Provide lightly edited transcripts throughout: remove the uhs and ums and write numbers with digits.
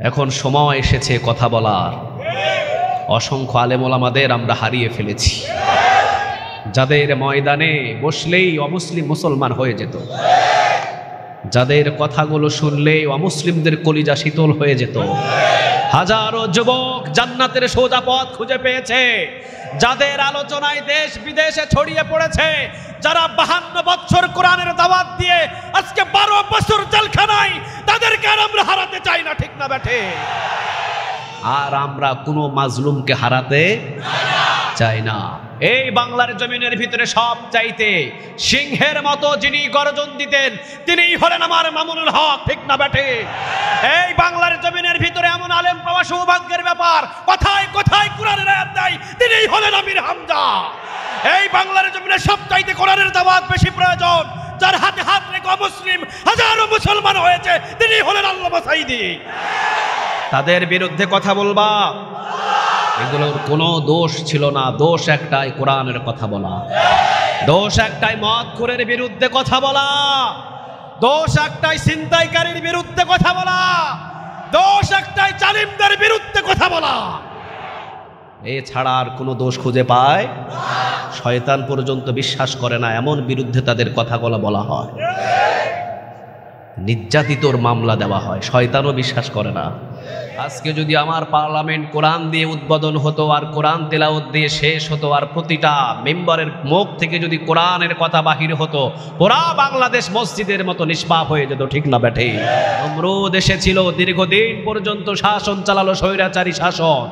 এখন সময় এসেছে কথা বলার। অসংখ্য আলেম ওলামাদের আমরা হারিয়ে ফেলেছি, যাদের ময়দানে বসলেই অমুসলিম মুসলমান হয়ে যেত, যাদের কথাগুলো শুনলেই অমুসলিমদের কলিজা শীতল হয়ে যেত। হাজারো যুবক জান্নাতের সোজা পথ খুঁজে পেয়েছে, যাদের আলোচনায় দেশ বিদেশে ছড়িয়ে পড়েছে, যারা 52 বছর কোরআনের দাওয়াত দিয়ে আজকে 12 বছর জেলখানায়, তাদেরকে আর আমরা হারাতে চাই না, ঠিক না বেঠে? আর আমরা কোনো মাজলুমকে হারাতে চাই না। এই বাংলার জমিনের ভিতরে সব চাইতে সিংহের মতো যিনি গর্জন দিতেন, তিনিই হলেন আমার মামুনুল হক, ঠিক না বেঠে? এই বাংলার জমিনের ভিতরে এমন আলেম পাওয়া সৌভাগ্যের ব্যাপার, কথায় কথায় কোরআনের আয়াত দেয়, তিনিই হলেন আমির হামজা। এই বাংলার জমিনে সব চাইতে কোরআনের দাওয়াত বেশি প্রয়োজন, যার হাতে হাত রেখে মুসলিম হাজারো মুসলমান হয়েছে, তিনি হলেন আল্লামা সাঈদী। তাদের বিরুদ্ধে কথা বলবা, এগুলোর কোনো দোষ ছিল না। দোষ একটাই, কোরআনের কথা বলা। দোষ একটাই, মদখোরের বিরুদ্ধে কথা বলা। দোষ একটাই, ছিনতাইকারীর বিরুদ্ধে কথা বলা। দোষ একটাই, জালিমদের বিরুদ্ধে কথা বলা। এছাড়া আর কোনো দোষ খুঁজে পায় শয়তান পর্যন্ত বিশ্বাস করে না এমন বিরুদ্ধে তাদের কথাগুলো বলা হয়। নির্যাতিতর মামলা দেওয়া হয়, শয়তানও বিশ্বাস করে না। আজকে যদি আমার পার্লামেন্ট কোরআন দিয়ে উদ্বোধন হতো আর কোরআন তেলাওয়াত দিয়ে শেষ হতো, আর প্রতিটা মেম্বারের মুখ থেকে যদি কোরআনের কথা বাহির হতো, পুরা বাংলাদেশ মসজিদের মতো নিষ্পাপ হয়ে যেত, ঠিক না বেঠে? নমরুদ এসেছিল, দীর্ঘদিন পর্যন্ত শাসন চালালো, স্বৈরাচারী শাসন।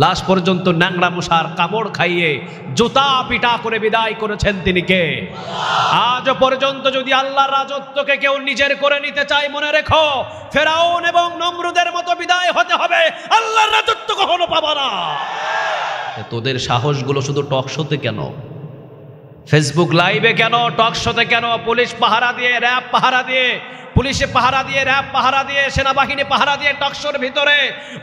লাশ পর্যন্ত ন্যাংরা মশার কামড় খাইয়ে জুতা পিটা করে বিদায় করেছেন তিনি কে? আজ পর্যন্ত যদি আল্লাহর রাজত্বকে কেউ নিজের করে নিতে চায়, মনে রেখো ফেরাউন এবং নমরুদের মতো বিদায় হতে হবে, আল্লাহর রাজত্ব কখনো পাবা না। তোদের সাহসগুলো শুধু টকশোতে কেন, ফেসবুক লাইভে কেন, টকশোতে কেন? পুলিশ পাহারা দিয়ে, র্যাব পাহারা দিয়ে, পুলিশে পাহারা দিয়ে, র্যাব পাহারা দিয়ে, সেনাবাহিনী পাহারা দিয়ে, টকশোর ভিতরে,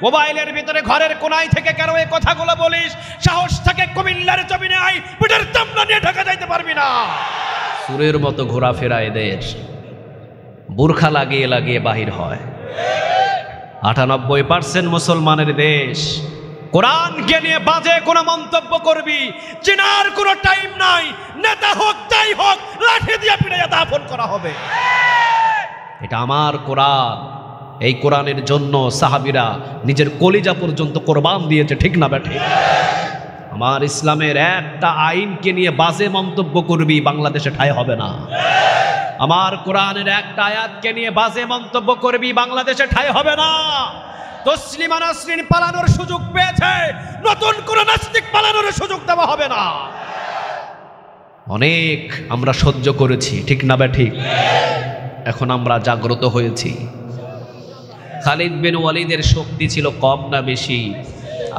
মোবাইলের ভিতরে, ঘরের কোনায় থেকে কেন এই কথাগুলো বলিস? সাহস থাকে কুমিল্লার জমিনে আই, পিঠের চামড়া নিয়ে ঢাকা যাইতে পারবি না। সুরের মতো ঘোরাফেরা এদের, বুরখা লাগিয়ে লাগিয়ে বাহির হয়। 98% মুসলমানের দেশ। কোরআনকে নিয়ে বাজে কোনো মন্তব্য করবি, চেনার কোনো টাইম নাই। নেতা হোক যাই হোক, লাঠি দিয়ে পিটাইয়া দাফন করা হবে। এটা আমার কোরআন, এই কোরআনের জন্য সাহাবীরা নিজের কলিজা পর্যন্ত কোরবান দিয়েছে, ঠিক না বেঠে? আমার ইসলামের একটা আইনকে নিয়ে বাজে মন্তব্য করবি, বাংলাদেশে ঠাঁই হবে না। আমার কোরআনের একটা আয়াতকে নিয়ে বাজে মন্তব্য করবি, বাংলাদেশে ঠাঁই হবে না। তসলিমা নাসরিন পালানোর সুযোগ পেয়েছে, নতুন করে নাস্তিক পালানোর সুযোগ দেওয়া হবে না। অনেক আমরা সহ্য করেছি, ঠিক না বেঠিক? এখন আমরা জাগ্রত হয়েছি। খালিদ বিন ওয়ালিদের শক্তি ছিল কম না বেশি?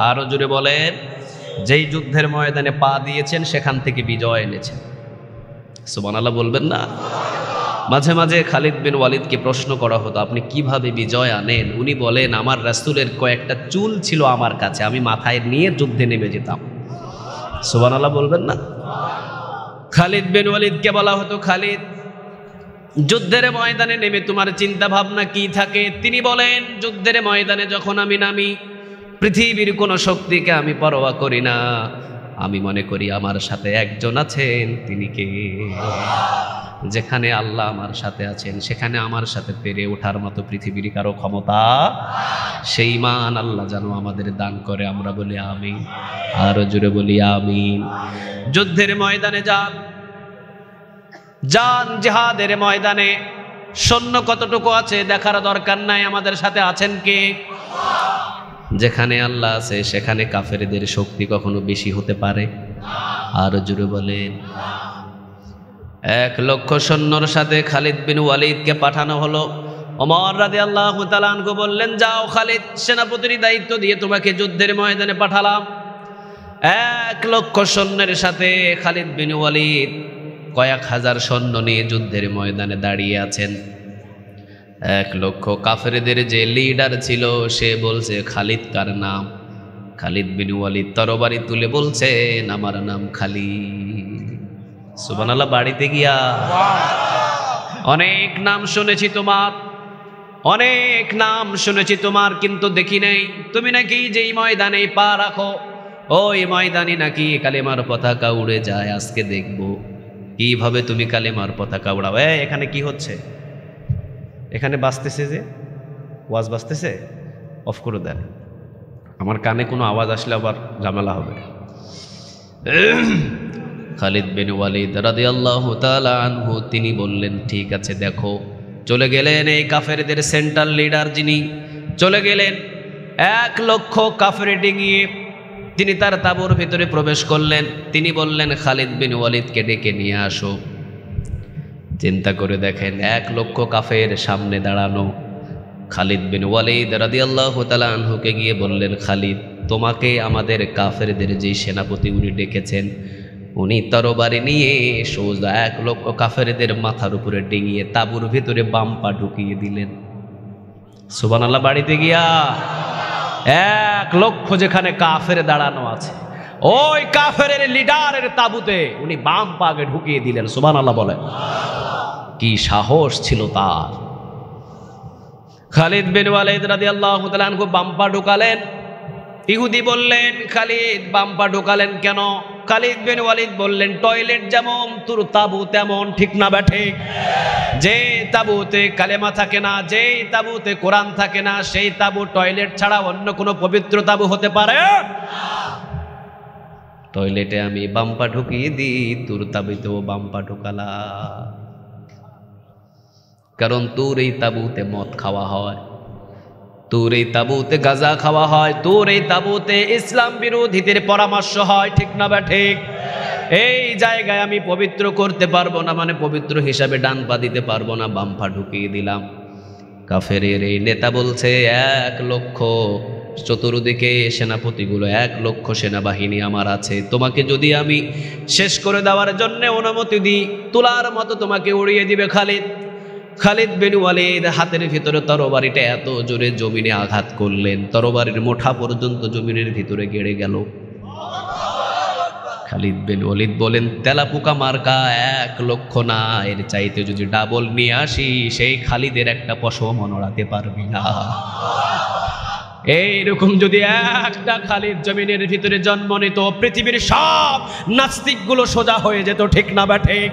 আরো জোরে বলেন। যেই যুদ্ধের ময়দানে পা দিয়েছেন সেখান থেকে বিজয় এনেছেন। সুবহানাল্লাহ বলবেন না? মাঝে মাঝে খালিদ বিন ওয়ালিদকে প্রশ্ন করা হতো, আপনি কিভাবে বিজয় আনেন? উনি বলেন, আমার রাসূলের কয়েকটা চুল ছিল আমার কাছে, আমি মাথায় নিয়ে যুদ্ধে নেমে যেতাম। সুবহানাল্লাহ বলবেন না? খালিদ বিন ওয়ালিদকে বলা হতো, খালিদ যুদ্ধের ময়দানে নেমে তোমার চিন্তা ভাবনা কি থাকে? তিনি বলেন, যুদ্ধের ময়দানে যখন আমি নামি, পৃথিবীর কোনো শক্তিকে আমি পরোয়া করি না, আমি মনে করি আমার সাথে একজন আছেন, তিনি কে? যেখানে আল্লাহ আমার সাথে আছেন সেখানে আমার সাথে পেরে ওঠার মতো পৃথিবীর কারো ক্ষমতা, সেই মান আল্লাহ যেন আমাদের দান করে। আমরা বলি আমিন, আরো জোরে বলি আমিন। যুদ্ধের ময়দানে যান, জিহাদের ময়দানে সৈন্য কতটুকু আছে দেখার দরকার নাই, আমাদের সাথে আছেন কে? যেখানে আল্লাহ আছে সেখানে কাফেরদের শক্তি কখনো বেশি হতে পারে? আরো জোরে বলেন। 1 লক্ষ সৈন্যর সাথে খালিদ বিন ওয়ালিদকে পাঠানো হলো। ওমর রাদিয়াল্লাহু তাআলা আনহু বললেন, যাও খালিদ, সেনাপতির দায়িত্ব দিয়ে তোমাকে যুদ্ধের ময়দানে পাঠালাম। 1 লক্ষ সৈন্যের সাথে খালিদ বিন ওয়ালিদ কয়েক হাজার সৈন্য নিয়ে যুদ্ধের ময়দানে দাঁড়িয়ে আছেন। 1 লক্ষ কাফেরদের যে লিডার ছিল সে বলছে খালিদ কার নাম? খালিদ বিন ওয়ালিদ তরবারি তুলে বলছেন, আমার নাম খালিদ। সুবহানাল্লাহ। বাড়িতে গিয়া অনেক নাম শুনেছি তোমার, অনেক নাম শুনেছি তোমার, কিন্তু দেখি নাই তুমি নাকি যেই ময়দানে পা রাখো ওই ময়দানে নাকি কালেমার পতাকা উড়ে যায়। আজকে দেখবো কিভাবে তুমি কালেমার পতাকা উড়াও। এখানে কি হচ্ছে? এখানে বাজতেছে যে ওয়াজ বাজতেছে, অফ করে দেন। আমার কানে কোনো আওয়াজ আসলে আবার ঝামেলা হবে। খালিদ বিন ওয়ালিদ রাদিয়াল্লাহু তাআলা আনহু তিনি বললেন, ঠিক আছে দেখো। চলে গেলেন এই কাফেরদের সেন্ট্রাল লিডার যিনি, চলে গেলেন 1 লক্ষ কাফের ডিঙিয়ে তিনি তার তাঁবুর ভিতরে প্রবেশ করলেন। তিনি বললেন, খালিদ বিন ওয়ালিদকে ডেকে নিয়ে আসো। চিন্তা করে দেখেন, 1 লক্ষ কাফের সামনে দাঁড়ানো। খালিদ বিন ওয়ালিদ রাদিয়াল্লাহু তাআলা আনহুকে গিয়ে বললেন, খালিদ, তোমাকে আমাদের কাফেরদের যে সেনাপতি উনি ডেকেছেন, উনি তরবারি নিয়ে সোজা 1 লক্ষ কাফেরদের মাথার উপরে ডিঙিয়ে তাঁবুর ভিতরে বাম পা ঢুকিয়ে দিলেন। সুবহানাল্লাহ। বাড়িতে গিয়া 1 লক্ষ যেখানে কাফের দাঁড়ানো আছে, ওই কাফের লিডারের তাঁবুতে উনি বাম পা আগে ঢুকিয়ে দিলেন। সুবহানাল্লাহ বলেন। কি সাহস ছিল তার! খালিদ বিন ওয়ালিদ রাদিয়াল্লাহু তাআলা আনহু বাম পা ঢুকালেন। ইহুদি বললেন, খালিদ বাম পা ঢুকালেন কেন? খালিদ বিন ওয়ালিদ বললেন, টয়লেট যেমন তোর তাঁবু তেমন, ঠিক না ব্যাঠিক? যে তাঁবুতে কালেমা থাকে না, যেই তাঁবুতে কোরআন থাকে না, সেই তাঁবু টয়লেট ছাড়া অন্য কোনো পবিত্র তাঁবু হতে পারে? টয়লেটে আমি বাম পা ঢুকিয়ে দিই, তোর তাঁবুতেও বাম পা ঢুকালা। কারণ তোর এই তাঁবুতে মদ খাওয়া হয়, তোর এই তাঁবুতে গাঁজা খাওয়া হয়, তোর এই তাঁবুতে ইসলাম বিরোধীদের পরামর্শ হয়, ঠিক না ব্যাঠিক? এই জায়গায় আমি পবিত্র করতে পারবো না, মানে পবিত্র হিসাবে ডান পা দিতে পারবো না, বাম পা ঢুকিয়ে দিলাম। কাফেরের এই নেতা বলছে, 1 লক্ষ চতুর্দিকে সেনাপতিগুলো, 1 লক্ষ সেনাবাহিনী আমার আছে, তোমাকে যদি আমি শেষ করে দেওয়ার জন্য অনুমতি দিই, তুলার মতো তোমাকে উড়িয়ে দিবে খালিদ। খালিদ বিন ওয়ালিদ হাতের ভিতরে তরবারিটা এত জোরে জমিনে আঘাত করলেন, তরবারির মোঠা পর্যন্ত জমিনের ভিতরে গেড়ে গেল। খালিদ বিন ওয়ালিদ বলেন, তেলাপোকা মার্কা 1 লক্ষ না, এর চাইতে যদি ডাবল নিয়ে আসি, সেই খালিদের একটা পশম নড়াতে পারবি না। এইরকম যদি একটা খালিদ জমিনের ভিতরে জন্ম নিত, পৃথিবীর সব নাস্তিকগুলো সোজা হয়ে যেত, ঠিক না ব্যাঠিক?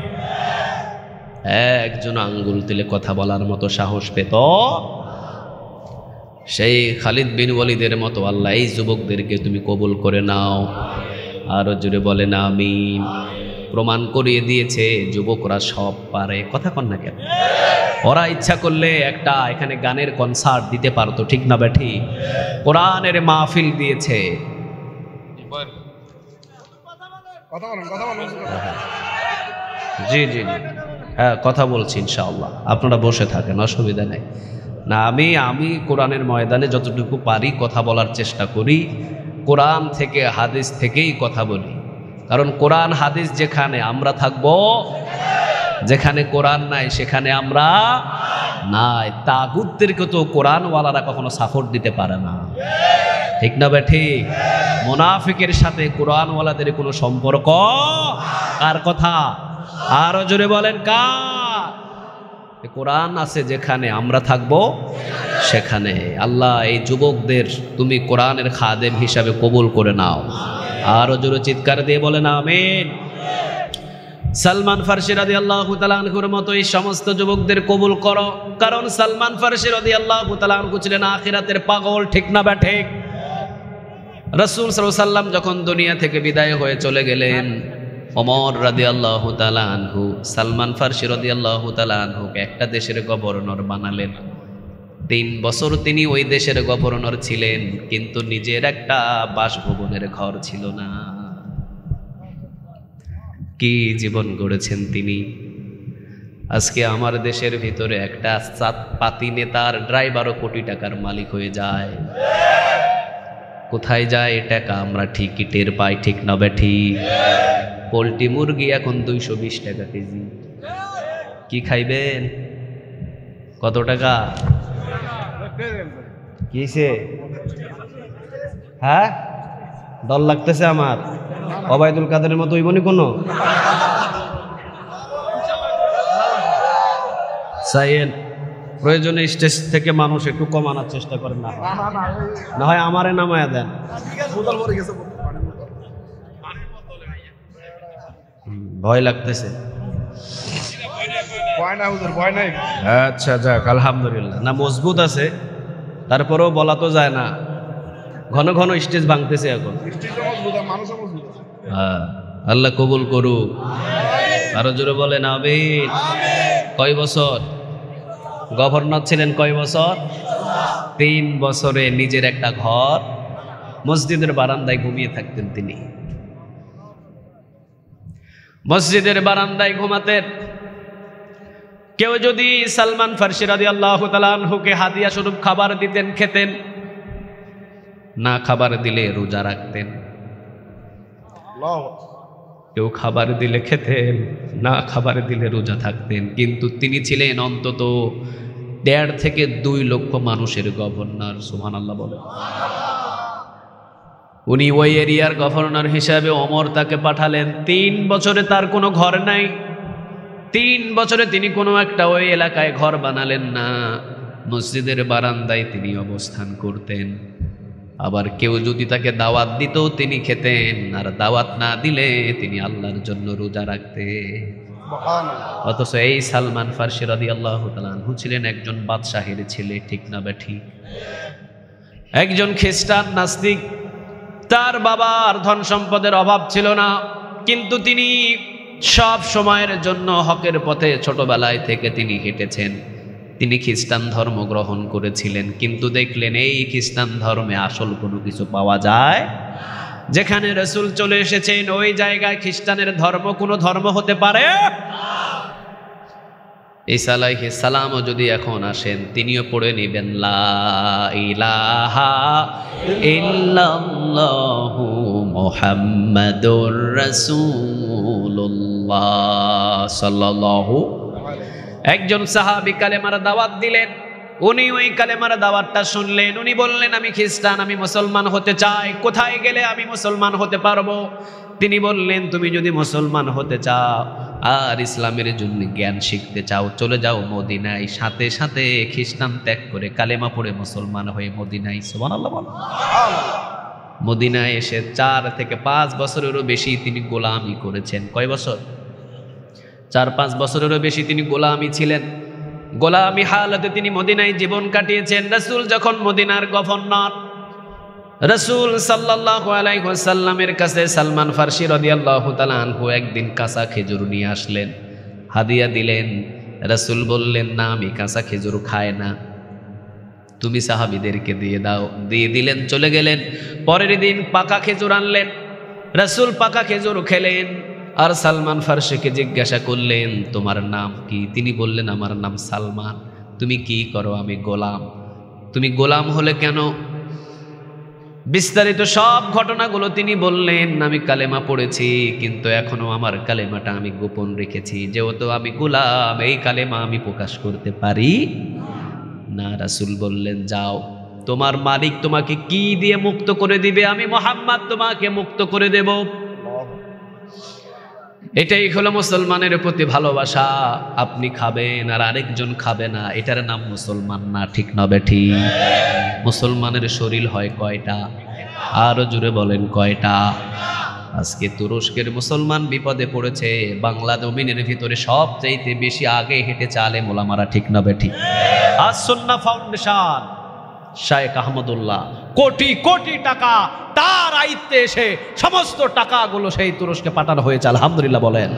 একজন আঙ্গুল তুলে কথা বলার মতো সাহস পেত সেই খালিদ বিন ওয়ালিদের মতো। আল্লাহ এই যুবকদেরকে তুমি কবুল করে নাও। আরো জোরে বলেন আমিন। প্রমাণ করিয়ে দিয়েছে যুবকরা সব পারে। কথা কন না কেন? ওরা ইচ্ছা করলে একটা এখানে গানের কনসার্ট দিতে পারতো, ঠিক না ব্যাঠি? কোরআনের মাহফিল দিয়েছে। জি জি জি, হ্যাঁ কথা বলছি ইনশাআল্লাহ, আপনারা বসে থাকেন, অসুবিধা নেই। না, আমি কোরআনের ময়দানে যতটুকু পারি কথা বলার চেষ্টা করি, কোরআন থেকে হাদিস থেকেই কথা বলি। কারণ কোরআন হাদিস যেখানে আমরা থাকব, যেখানে কোরআন নাই সেখানে আমরা নাই। তাগুতদেরকে তো কোরআনওয়ালারা কখনো সাপোর্ট দিতে পারে না, ঠিক না ব্যাঠি? মুনাফিকের সাথে কোরআনওয়ালাদের কোনো সম্পর্ক। কার কথা? আরো জোরে বলেন কার? কোরআন আছে যেখানে আমরা থাকবো সেখানে। আল্লাহ এই যুবকদের তুমি কোরআনের খাদেম হিসাবে কবুল করে নাও। আরো জোরে চিৎকার দিয়ে বলেন আমিন। সালমান ফারসি রাদিয়াল্লাহু তাআলা আনহুর মতো এই সমস্ত যুবকদের কবুল করো। কারণ সালমান ফারসি রাদিয়াল্লাহু তাআলা আনহু ছিলেন আখিরাতের পাগল, ঠিক না ব্যাঠিক? রাসূল সাল্লাল্লাহু আলাইহি ওয়াসাল্লাম যখন দুনিয়া থেকে বিদায় হয়ে চলে গেলেন, ওমর রাদিয়াল্লাহু তাআলা আনহু সালমান ফারসি রাদিয়াল্লাহু তাআলা আনহুকে একটা দেশের গভর্নর বানালেন। 3 বছর তিনি ওই দেশের গভর্নর ছিলেন, কিন্তু নিজের একটা বাসভবনের ঘর ছিল না। কি জীবন গড়েছেন তিনি! আজকে আমার দেশের ভিতরে একটা পাতি নেতার ড্রাইভারও কোটি টাকার মালিক হয়ে যায়। কোথায় যায় টাকা আমরা ঠিকই টের পাই, ঠিক না ব্যাঠি? পোল্ট্রি মুরগি এখন 220 টাকা কেজি। কি খাইবেন? কত টাকা? কিসে? হ্যাঁ, ডর লাগতেছে আমার। ওবায়দুল কাদেরের মতো হইবনি কোনো? প্রয়োজনে স্টেজ থেকে মানুষ একটু কমানোর চেষ্টা করেন, না হয় আমারে নামায়া দেন। ভয় লাগতেছে? আচ্ছা যাক, আলহামদুলিল্লাহ। না মজবুত আছে, তারপরেও বলা তো যায় না, ঘন ঘন স্টেজ ভাঙতেছে এখন। হ্যাঁ, আল্লাহ কবুল করুক। আরো জোরে বলেন আমিন। কয় বছর গভর্নর ছিলেন? কয় বছর? 3 বছরে নিজের একটা ঘর, মসজিদের বারান্দায় ঘুমিয়ে থাকতেন তিনি। মসজিদের বারান্দায় ঘুমাতেন। কেউ যদি সালমান ফারসি রাদিয়াল্লাহু তাআলা আনহুকে হাদিয়া স্বরূপ খাবার দিতেন, খেতেন। না খাবার দিলে রোজা রাখতেন। কেউ খাবার দিলে খেতেন, না খাবার দিলে রোজা থাকতেন। কিন্তু তিনি ছিলেন অন্তত 1.5 থেকে 2 লক্ষ মানুষের গভর্নর। সুবহানাল্লাহ বলে। উনি ওই এরিয়ার গভর্নর হিসাবে ওমর তাকে পাঠালেন। 3 বছরে তার কোনো ঘর নাই। 3 বছরে তিনি কোনো একটা ওই এলাকায় ঘর বানালেন না। মসজিদের বারান্দায় তিনি অবস্থান করতেন। আবার কেউ যদি তাকে দাওয়াত দিত তিনি খেতেন, আর দাওয়াত না দিলে তিনি আল্লাহর জন্য রোজা রাখতেন। অথচ এই সালমান ফারসি রাদিয়াল্লাহু তাআলা আনহু ছিলেন একজন বাদশাহের ছেলে, ঠিক না বেঠি? একজন খ্রিস্টান নাস্তিক। তার বাবার ধন সম্পদের অভাব ছিল না, কিন্তু তিনি সব সময়ের জন্য হকের পথে ছোটবেলায় থেকে তিনি হেঁটেছেন। তিনি খ্রিস্টান ধর্ম গ্রহণ করেছিলেন, কিন্তু দেখলেন এই খ্রিস্টান ধর্মে আসল কোনো কিছু পাওয়া যায়। যেখানে রাসূল চলে এসেছেন ওই জায়গায় খ্রিস্টানের ধর্ম কোনো ধর্ম হতে পারে? ঈসা আলাইহিস সালামও যদি এখন আসেন, তিনিও পড়ে নেবেন লা ইলাহা ইল্লাল্লাহু মুহাম্মাদুর রাসূলুল্লাহ সাল্লাল্লাহু। একজন সাহাবী কালেমার দাওয়াত দিলেন। উনি ওই কালেমার দাওয়াতটা শুনলেন। উনি বললেন, আমি খ্রিস্টান, আমি মুসলমান হতে চাই। কোথায় গেলে আমি মুসলমান হতে পারবো? তিনি বললেন, তুমি যদি মুসলমান হতে চাও আর ইসলামের জন্য জ্ঞান শিখতে চাও, চলে যাও মদিনায়। সাথে সাথে খ্রিস্টান ত্যাগ করে কালেমা পড়ে মুসলমান হয়ে মদিনায়। সুবহানাল্লাহ। মদিনায় এসে 4 থেকে 5 বছরেরও বেশি তিনি গোলামি করেছেন। কয় বছর? 4-5 বছরেরও বেশি তিনি গোলামি ছিলেন। গোলামি হালতে তিনি মদিনায় জীবন কাটিয়েছেন। রাসূল যখন মদিনার গভর্নর, রাসূল সাল্লাল্লাহু আলাইহি ওয়াসাল্লামের কাছে সালমান ফারসি রাদিয়াল্লাহু তাআলা আনহু একদিন কাঁচা খেজুর নিয়ে আসলেন, হাদিয়া দিলেন। রাসূল বললেন, না আমি কাঁচা খেজুর খাই না, তুমি সাহাবীদেরকে দিয়ে দাও। দিয়ে দিলেন, চলে গেলেন। পরের দিন পাকা খেজুর আনলেন। রাসূল পাকা খেজুর খেলেন। আর সালমান ফারসিকে জিজ্ঞাসা করলেন, তোমার নাম কি? তিনি বললেন, আমার নাম সালমান। তুমি কি করো? আমি গোলাম। তুমি গোলাম হলে কেন? বিস্তারিত সব ঘটনাগুলো তিনি বললেন। আমি কালেমা পড়েছি, কিন্তু এখনো আমার কালেমাটা আমি গোপন রেখেছি। যেহেতু আমি গোলাম, এই কালেমা আমি প্রকাশ করতে পারি না। রাসূল বললেন, যাও, তোমার মালিক তোমাকে কি দিয়ে মুক্ত করে দিবে? আমি মুহাম্মদ তোমাকে মুক্ত করে দেব। এটাই হলো মুসলমানের প্রতি ভালোবাসা। আপনি খাবেন আর আরেকজন খাবে না, এটার নাম মুসলমান না, ঠিক না বেঠি? মুসলমানের শরীর হয় কয়টা? আরো জোরে বলেন কয়টা? আজকে তুরস্কের মুসলমান বিপদে পড়েছে। বাংলা জমিনের ভিতরে সবচাইতে বেশি আগে হেঁটেছে আলেম ওলামারা, ঠিক না বেঠি? আজ সুন্নাহ ফাউন্ডেশন, শায়েখ আহমদুল্লাহ, কোটি কোটি টাকা তার আয়ত্তে এসে সমস্ত টাকাগুলো সেই তুরস্কে পাঠানো হয়েছে। আলহামদুলিল্লাহ বলেন।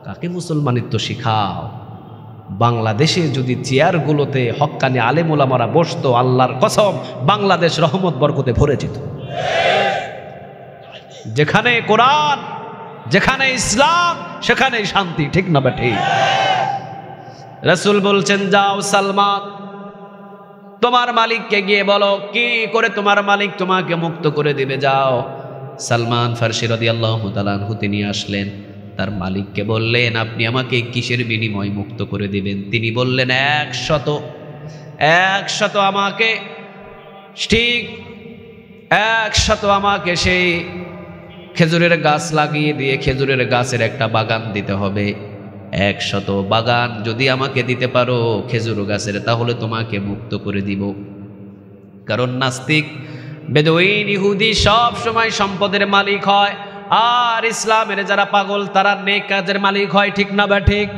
কাকে মুসলমানিত্ব শিখাও? বাংলাদেশে যদি চেয়ারগুলোতে হক্কানি আলেম ওলামারা বসতো, আল্লাহর কসম বাংলাদেশ রহমত বরকতে ভরে যেত। যেখানে কোরআন, যেখানে ইসলাম, সেখানেই শান্তি, ঠিক না বেঠি? রাসূল বলছেন, যাও সালমান, তোমার মালিককে গিয়ে বলো কি করে তোমার মালিক তোমাকে মুক্ত করে দিবে। যাও। সালমান ফারসি রাদিয়াল্লাহু তাআলা আনহু তিনি আসলেন, তার মালিককে বললেন, আপনি আমাকে কিসের বিনিময় মুক্ত করে দিবেন? তিনি বললেন, 100 আমাকে, ঠিক 100 আমাকে সেই খেজুরের গাছ লাগিয়ে দিয়ে খেজুরের গাছের একটা বাগান দিতে হবে। 100 বাগান যদি আমাকে দিতে পারো খেজুর গাছের, তাহলে তোমাকে মুক্ত করে দিব। কারণ নাস্তিক, বেদুইন, ইহুদি সব সময় সম্পদের মালিক হয়, আর ইসলামের যারা পাগল তারা নেক কাজের মালিক হয়। ঠিক না বা ঠিক?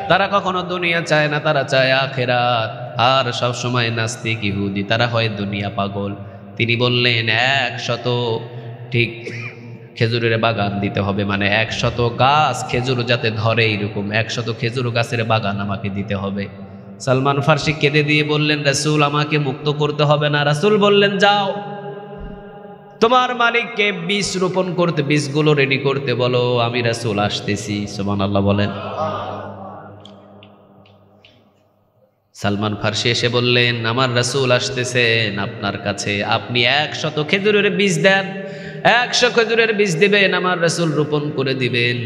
তারা কখনো দুনিয়া চায় না, তারা চায় আখিরাত। আর সব সময় নাস্তিক, ইহুদি তারা হয় দুনিয়া পাগল। তিনি বললেন 100 ঠিক খেজুরের বাগান দিতে হবে, মানে 100 গাছ খেজুর যাতে ধরে এইরকম 100 খেজুর গাছের বাগান আমাকে দিতে হবে। সালমান ফার্সি কেঁদে দিয়ে বললেন, রাসূল আমাকে মুক্ত করতে হবে না। রাসূল বললেন, যাও তোমার মালিককে বীজ রোপণ করতে, বীজগুলো রেডি করতে বলো, আমি রাসূল আসতেছি। সুবহানাল্লাহ বলেন। সালমান ফার্সি এসে বললেন, আমার রাসূল আসতেছেন আপনার কাছে, আপনি 100 খেজুরের বীজ দেন, 100 খেজুরের বীজ দিবেন, আমার রাসূল রোপণ করে দিবেন,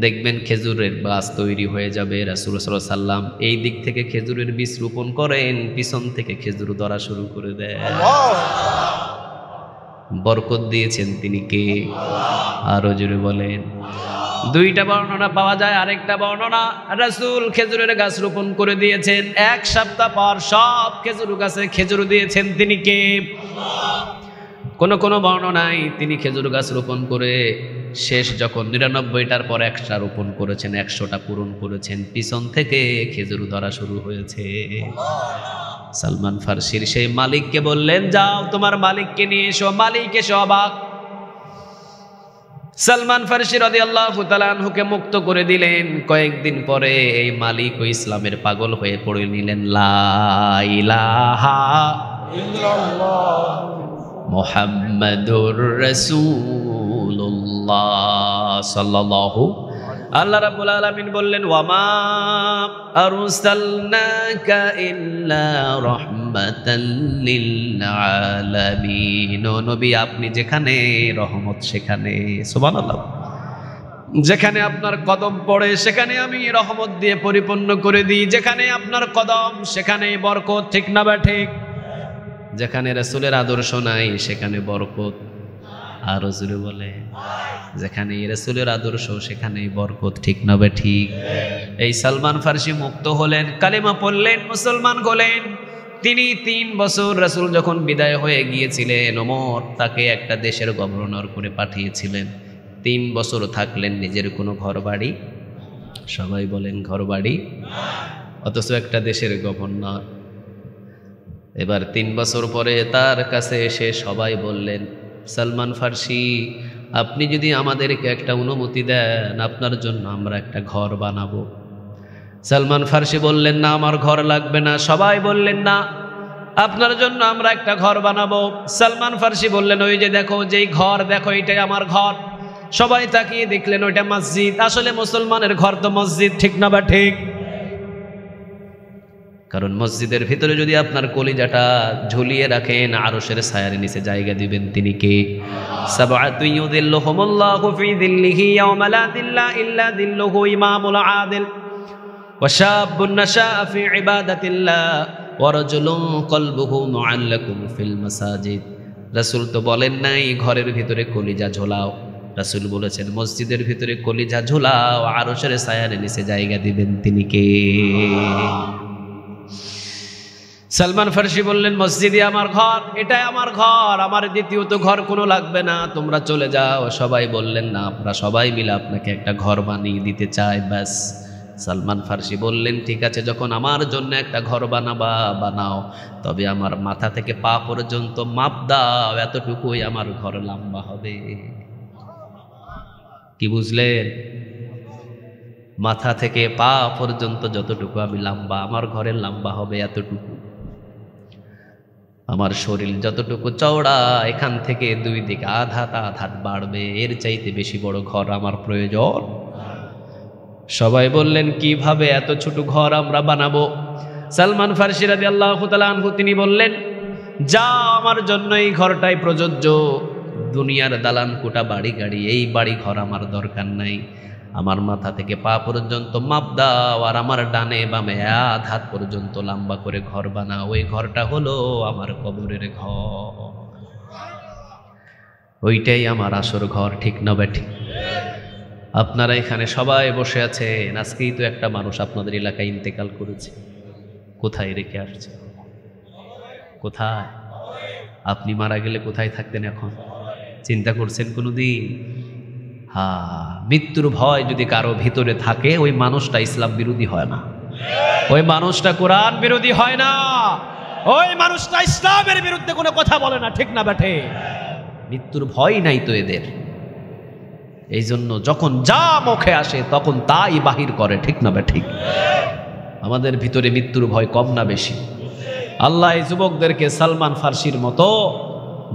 দেখবেন খেজুরের গাছ তৈরি হয়ে যাবে। রাসূল সাল্লাল্লাহু আলাইহি সাল্লাম এই দিক থেকে খেজুরের বীজ রোপণ করেন, পিছন থেকে খেজুর ধরা শুরু করে দেন। বরকত দিয়েছেন তিনি কে? আরো জোরে বলেন। দুইটা বর্ণনা পাওয়া যায়। আরেকটা বর্ণনা, রাসূল খেজুরের গাছ রোপণ করে দিয়েছেন, 1 সপ্তাহ পর সব খেজুর গাছে খেজুর দিয়েছেন তিনি কে? কোন কোন বর্ণনায় তিনি খেজুর গাছ রোপণ করে শেষ যখন 99টার পর 1টা রোপণ করেছেন, 100টা পূরণ করেছেন, পিছন থেকে খেজুর ধরা শুরু হয়েছে। সালমান ফার্সির সেই মালিককে বললেন, যাও তোমার মালিককে নিয়ে এসো। মালিক এসে অবাক। সালমান ফার্সি রাদিয়াল্লাহু তাআলা আনহুকে মুক্ত করে দিলেন। কয়েকদিন পরে এই মালিক ও ইসলামের পাগল হয়ে পড়ে নিলেন, লা ইলাহা ইল্লাল্লাহ মুহাম্মাদুর রাসূলুল্লাহ সাল্লাল্লাহু। আল্লাহ রাব্বুল আলামিন বললেন, ওয়ামা আরসালনাকা ইল্লা রাহমাতাল লিল আলামিন। ও নবী, আপনি যেখানে রহমত সেখানে। সুবহানাল্লাহ। যেখানে আপনার কদম পড়ে সেখানে আমি রহমত দিয়ে পরিপূর্ণ করে দিই। যেখানে আপনার কদম সেখানে বরকত। ঠিক না বা ঠিক? যেখানে রাসূলের আদর্শ নাই সেখানে বরকত। আর রাসূলে বলে, যেখানে রাসূলের আদর্শ সেখানে বরকত। ঠিক না বা ঠিক? এই সালমান ফার্সি মুক্ত হলেন, কালেমা পড়লেন, মুসলমান হলেন। তিনি 3 বছর রাসূল যখন বিদায় হয়ে গিয়েছিলেন, ওমর তাকে একটা দেশের গভর্নর করে পাঠিয়েছিলেন। 3 বছর থাকলেন, নিজের কোনো ঘর বাড়ি, সবাই বলেন ঘর বাড়ি, অথচ একটা দেশের গভর্নর। এবার 3 বছর পরে তার কাছে এসে সবাই বললেন, সালমান ফার্সি, আপনি যদি আমাদেরকে একটা অনুমতি দেন, আপনার জন্য আমরা একটা ঘর বানাবো। সালমান ফার্সি বললেন, না আমার ঘর লাগবে না। সবাই বললেন, না আপনার জন্য আমরা একটা ঘর বানাবো। সালমান ফার্সি বললেন, ওই যে দেখো, যেই ঘর দেখো এটাই আমার ঘর। সবাই তাকিয়ে দেখলেন ওইটা মসজিদ। আসলে মুসলমানের ঘর তো মসজিদ। ঠিক না বা ঠিক? কারণ মসজিদের ভিতরে যদি আপনার কলিজাটা ঝুলিয়ে রাখেন, আরশের ছায়ার নিচে জায়গা দিবেন তিনি কে? সাবআতু ইউযিল্লুহুমুল্লাহু ফি যিল্লিহি ইয়াওমা লা যিল্লা ইল্লা যিল্লুহু ইমামুল আদিল ওয়া শাবুন নাশাআ ফি ইবাদাতিল্লাহ ওয়া রাজুলুন কলবুহু মুআল্লাকুন ফিল মাসাজিদ। রাসূল তো বলেন নাই ঘরের ভিতরে কলিজা ঝোলাও, রাসূল বলেছেন মসজিদের ভিতরে কলিজা ঝোলাও, আরশের ছায়ার নিচে জায়গা দিবেন তিনি কে? সালমান ফার্সি বললেন, মসজিদে আমার ঘর, এটাই আমার ঘর, আমার দ্বিতীয়ত ঘর কোনো লাগবে না, তোমরা চলে যাও। সবাই বললেন, না আমরা সবাই মিলে আপনাকে একটা ঘর বানিয়ে দিতে চাই, ব্যাস। সালমান ফার্সি বললেন, ঠিক আছে, যখন আমার জন্য একটা ঘর বানাবা বানাও, তবে আমার মাথা থেকে পা পর্যন্ত মাপ দাও, এতটুকুই আমার ঘর লম্বা হবে। কি বুঝলেন? মাথা থেকে পা পর্যন্ত যতটুকু আমি লম্বা, আমার ঘরের লম্বা হবে এতটুকু। আমার শরীর যতটুকু চওড়া, এখান থেকে 2 দিকে আধাত বাড়বে, এর চাইতে বেশি বড় ঘর আমার প্রয়োজন। সবাই বললেন, কিভাবে এত ছোট ঘর আমরা বানাবো? সালমান ফার্সি রাদিয়াল্লাহু তাআলা আনহু তিনি বললেন, যাও, আমার জন্য এই ঘরটাই প্রযোজ্য। দুনিয়ার দালান কোটা বাড়ি গাড়ি, এই বাড়ি ঘর আমার দরকার নাই। আমার মাথা থেকে পা পর্যন্ত মাপ দাও, আর আমার ডানে বামে আধাত পর্যন্ত লম্বা করে ঘর বানাও। ওই ঘরটা হলো আমার কবরের ঘর, ওইটাই আমার আসর ঘর। ঠিক না বেঠি? আপনারা এখানে সবাই বসে আছেন, আজকেই তো একটা মানুষ আপনাদের এলাকায় ইন্তেকাল করেছে। কোথায় রেখে আসছে? কোথায়? আপনি মারা গেলে কোথায় থাকতেন এখন? চিন্তা করছেন কোনোদিন? মৃত্যুর ভয় যদি কারো ভিতরে থাকে, ওই মানুষটা ইসলাম বিরোধী হয় না, ওই মানুষটা কোরআন বিরোধী হয় না, ওই মানুষটা ইসলামের বিরুদ্ধে কোনো কথা বলে না, ঠিক না বেঠে? মৃত্যুর ভয় নাই তো এদের। এই জন্য যখন যা মুখে আসে তখন তাই বাহির করে, ঠিক না ঠিক? আমাদের ভিতরে মৃত্যুর ভয় কম না বেশি? আল্লাহ এই যুবকদেরকে সালমান ফার্সির মতো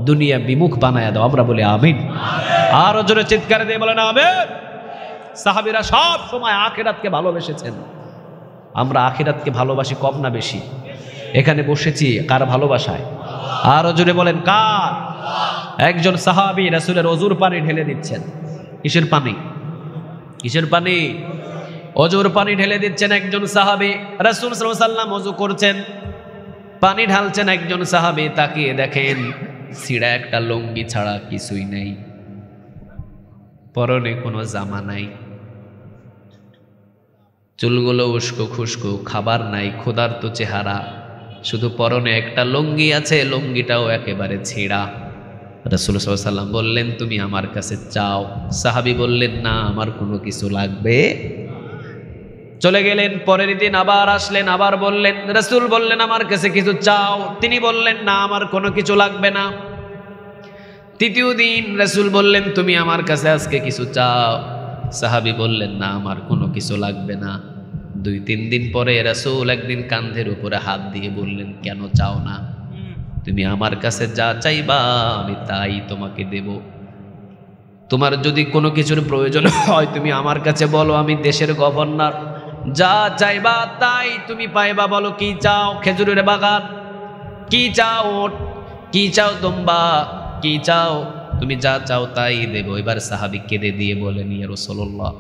দুনিয়া বিমুখ বানায় দাও, আমরা বলি আমিন। আরো জোরে চিৎকার দিয়ে বলেন আমিন। সাহাবীরা সব সময় আখিরাতকে ভালোবেসেছেন, আমরা আখিরাতকে ভালোবাসি কম না বেশি? এখানে বসেছি কার ভালোবাসায়? আরো জোরে বলেন কার? একজন সাহাবী রাসূলের ওযুর পানি ঢেলে দিচ্ছেন। কিসের পানি? কিসের পানি? ওযুর পানি ঢেলে দিচ্ছেন একজন সাহাবী। রাসূল সাল্লাল্লাহু আলাইহি ওয়াসাল্লাম ওযু করছেন, পানি ঢালছেন। একজন সাহাবী তাকিয়ে দেখেন ছিঁড়া একটা লুঙ্গি ছাড়া কিছুই নেই, পরনে কোনো জামা নাই, চুলগুলো উস্কো খুস্কো, খাবার নাই, ক্ষুধার্ত চেহারা, শুধু পরনে একটা লুঙ্গি আছে, লুঙ্গিটাও একেবারে ছিঁড়া। রাসূল সাল্লাল্লাহু আলাইহি ওয়াসাল্লাম বললেন, তুমি আমার কাছে চাও। সাহাবী বললেন, না আমার কোনো কিছু লাগবে। চলে গেলেন। পরের দিন আবার আসলেন, আবার বললেন, রাসূল বললেন আমার কাছে কিছু চাও। তিনি বললেন, না আমার কোনো কিছু লাগবে না। তৃতীয় দিন রাসূল বললেন, তুমি আমার কাছে আজকে কিছু চাও। সাহাবী বললেন, না আমার কোনো কিছু লাগবে না। 2-3 দিন পরে রাসূল একদিন কাঁধের উপরে হাত দিয়ে বললেন, কেন চাও না? তুমি আমার কাছে যা চাইবা আমি তাই তোমাকে দেব। তোমার যদি কোনো কিছুর প্রয়োজন হয় তুমি আমার কাছে বলো, আমি দেশের গভর্নর, যা চাইবা তাই তুমি পাইবা। বলো কি চাও? খেজুরের বাগান? কি চাও? কি চাও? দুম্বা? কি চাও? তুমি যা চাও তাই দেব। এবার সাহাবী কেঁদে দিয়ে বলেন, ইয়া রাসূলুল্লাহ,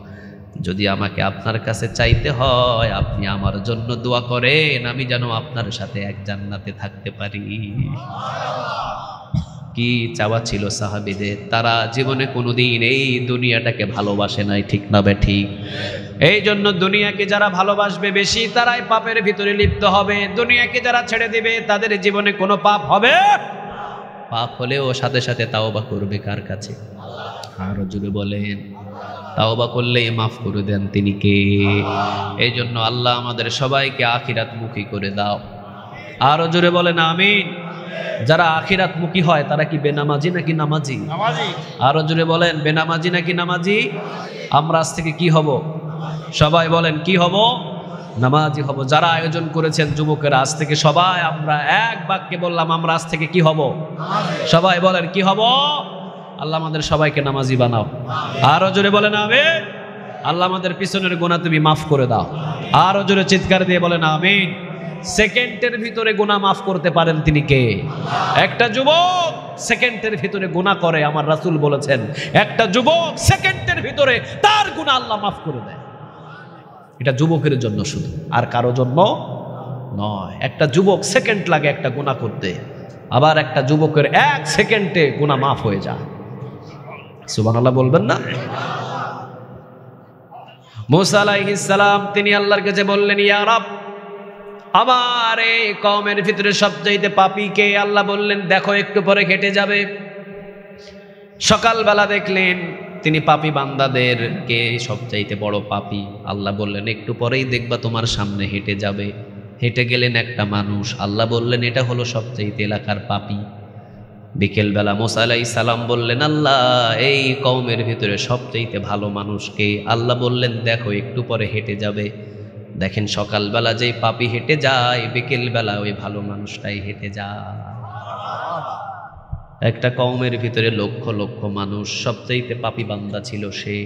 যদি আমাকে আপনার কাছে চাইতে হয় আপনি আমার জন্য দোয়া করেন, আমি যেন আপনার সাথে এক জান্নাতে থাকতে পারি। কি চাওয়া ছিল সাহাবীদের? তারা জীবনে কোনোদিন এই দুনিয়াটাকে ভালোবাসে নাই, ঠিক না ঠিক? এই জন্য দুনিয়াকে যারা ভালোবাসবে বেশি তারাই পাপের ভিতরে লিপ্ত হবে। দুনিয়াকে যারা ছেড়ে দিবে তাদের জীবনে কোনো পাপ হবে, পাপ হলেও সাথে সাথে তাওবা করবে কার কাছে? আরো জোরে বলেন, তাওবা করলেই মাফ করে দেন তিনি কে? এই জন্য আল্লাহ আমাদের সবাইকে আখিরাত মুখী করে দাও। আরো জোরে বলেন আমিন। যারা আখিরাত মুখী হয় তারা কি বেনামাজি নাকি নামাজি? আরো জোরে বলেন, বেনামাজি নাকি নামাজি? আমরা আজ থেকে কি হব? সবাই বলেন কি হব? নামাজি হব। যারা আয়োজন করেছেন যুবকেরা, আজ থেকে সবাই আমরা এক বাক্যে বললাম, আমরা আজ থেকে কি হব? সবাই বলেন কি হব? আল্লাহ আমাদের সবাইকে নামাজি বানাও। আরো জোরে বলেন আমিন। আল্লাহ আমাদের পিছনের গুনাহ তুমি মাফ করে দাও। আরো জোরে চিৎকার দিয়ে বলেন আমিন। সেকেন্ডের ভিতরে গুনাহ মাফ করতে পারেন তিনি কে? একটা যুবক সেকেন্ডের ভিতরে গুনাহ করে, আমার রাসূল বলেছেন একটা যুবক সেকেন্ডের ভিতরে তার গুনাহ আল্লাহ মাফ করে দেয়। এটা যুবকের জন্য শুধু, আর কারো জন্য নয়। একটা যুবক সেকেন্ড লাগে একটা গুনাহ করতে, আবার একটা যুবকের 1 সেকেন্ডে গুনাহ মাফ হয়ে যায়। সুবহানাল্লাহ বলবেন না? মুসা আলাইহিস সালাম তিনি আল্লাহর কাছে বললেন, ইয়া রব, আমার এই কওমের ভিতরে সবচাইতে পাপী কে? আল্লাহ বললেন, দেখো একটু পরে কেটে যাবে। সকালবেলা দেখলেন তিনি পাপী বান্দাদের কে সবচাইতে বড় পাপী। আল্লাহ বললেন, একটু পরেই দেখবা তোমার সামনে হেঁটে যাবে। হেঁটে গেলেন একটা মানুষ, আল্লাহ বললেন এটা হলো সবচাইতে এলাকার পাপী। বিকেলবেলা মুসা আলাইহিস সালাম বললেন, আল্লাহ এই কওমের ভিতরে সবচাইতে ভালো মানুষকে? আল্লাহ বললেন, দেখো একটু পরে হেঁটে যাবে। দেখেন সকালবেলা যেই পাপী হেঁটে যায়, বিকেলবেলা ওই ভালো মানুষটাই হেঁটে যায়। একটা কওমের ভিতরে লক্ষ লক্ষ মানুষ, সবচাইতে পাপী বান্দা ছিল সে।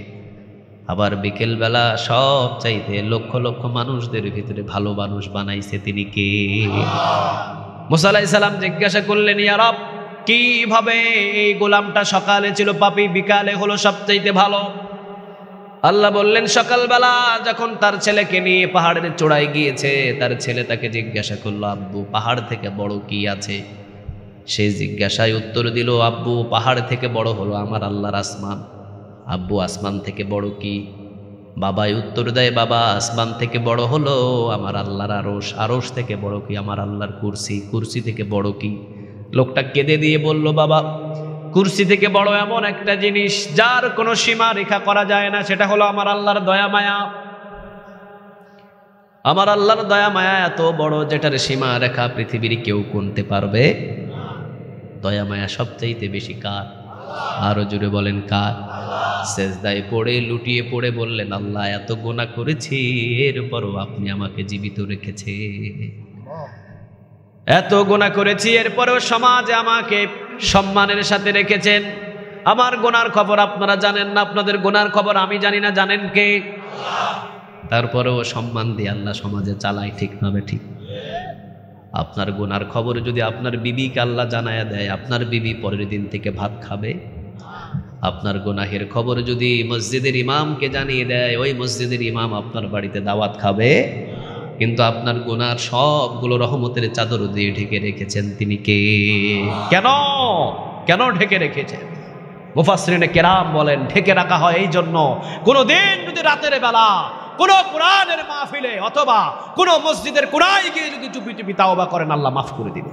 আবার বিকেলবেলা সবচাইতে লক্ষ লক্ষ মানুষদের ভিতরে ভালো মানুষ বানাইছে তিনি কে? মুসা আলাইহিস সালাম জিজ্ঞাসা করলেন, ইয়া রব, কিভাবে এই গোলামটা সকালে ছিল পাপী, বিকালে হলো সবচাইতে ভালো? আল্লাহ বললেন, সকালবেলা যখন তার ছেলেকে নিয়ে পাহাড়ের চূড়ায় গিয়েছে, তার ছেলে তাকে জিজ্ঞাসা করলো, আব্বু পাহাড় থেকে বড় কি আছে? সে জিজ্ঞাসায় উত্তর দিল, আব্বু পাহাড় থেকে বড় হলো আমার আল্লাহর আসমান। আব্বু আসমান থেকে বড় কি? বাবাই উত্তর দেয়, বাবা আসমান থেকে বড় হলো আমার আল্লাহর আরশ, আরশ থেকে বড় কি? আমার আল্লাহর কুরসি, কুরসি থেকে বড় কি? লোকটা কেঁদে দিয়ে বলল, বাবা কুরসি থেকে বড় এমন একটা জিনিস যার কোনো সীমা রেখা করা যায় না, সেটা হলো আমার আল্লাহর দয়া মায়া। আমার আল্লাহর দয়া মায়া এত বড় যেটার সীমা রেখা পৃথিবীর কেউ গুনতে পারবে। দয়া মায়া সবচাইতে বেশি কার? আরো জোরে বলেন কার? সেজদায় পড়ে লুটিয়ে পড়ে বললেন, আল্লাহ এত গুনাহ করেছি, এরপরও আপনি আমাকে জীবিত রেখেছে। এত গুনাহ করেছি, এরপরেও সমাজে আমাকে সম্মানের সাথে রেখেছেন। আমার গুনার খবর আপনারা জানেন না, আপনাদের গুনার খবর আমি জানি না, জানেন কে? তারপরেও সম্মান দিয়ে আল্লাহ সমাজে চালায়, ঠিক না ঠিক? আপনার গুনার খবর যদি আপনার বিবিকে আল্লাহ জানায়া দেয়, আপনার বিবি পরের দিন থেকে ভাত খাবে। আপনার গুনাহের খবর যদি মসজিদের ইমামকে জানিয়ে দেয়, ওই মসজিদের ইমাম আপনার বাড়িতে দাওয়াত খাবে। কিন্তু আপনার গুনার সবগুলো রহমতের চাদর দিয়ে ঢেকে রেখেছেন তিনি কে? কেন কেন ঢেকে রেখেছেন? মুফাসসিরিনে কেরাম বলেন, ঢেকে রাখা হয় এই জন্য, কোনোদিন যদি রাতের বেলা কোন কোরআনের মাহফিলে অথবা কোন মসজিদের কোনায় গিয়ে যদি চুপি চুপি তাওবা করেন, আল্লাহ মাফ করে দিবে।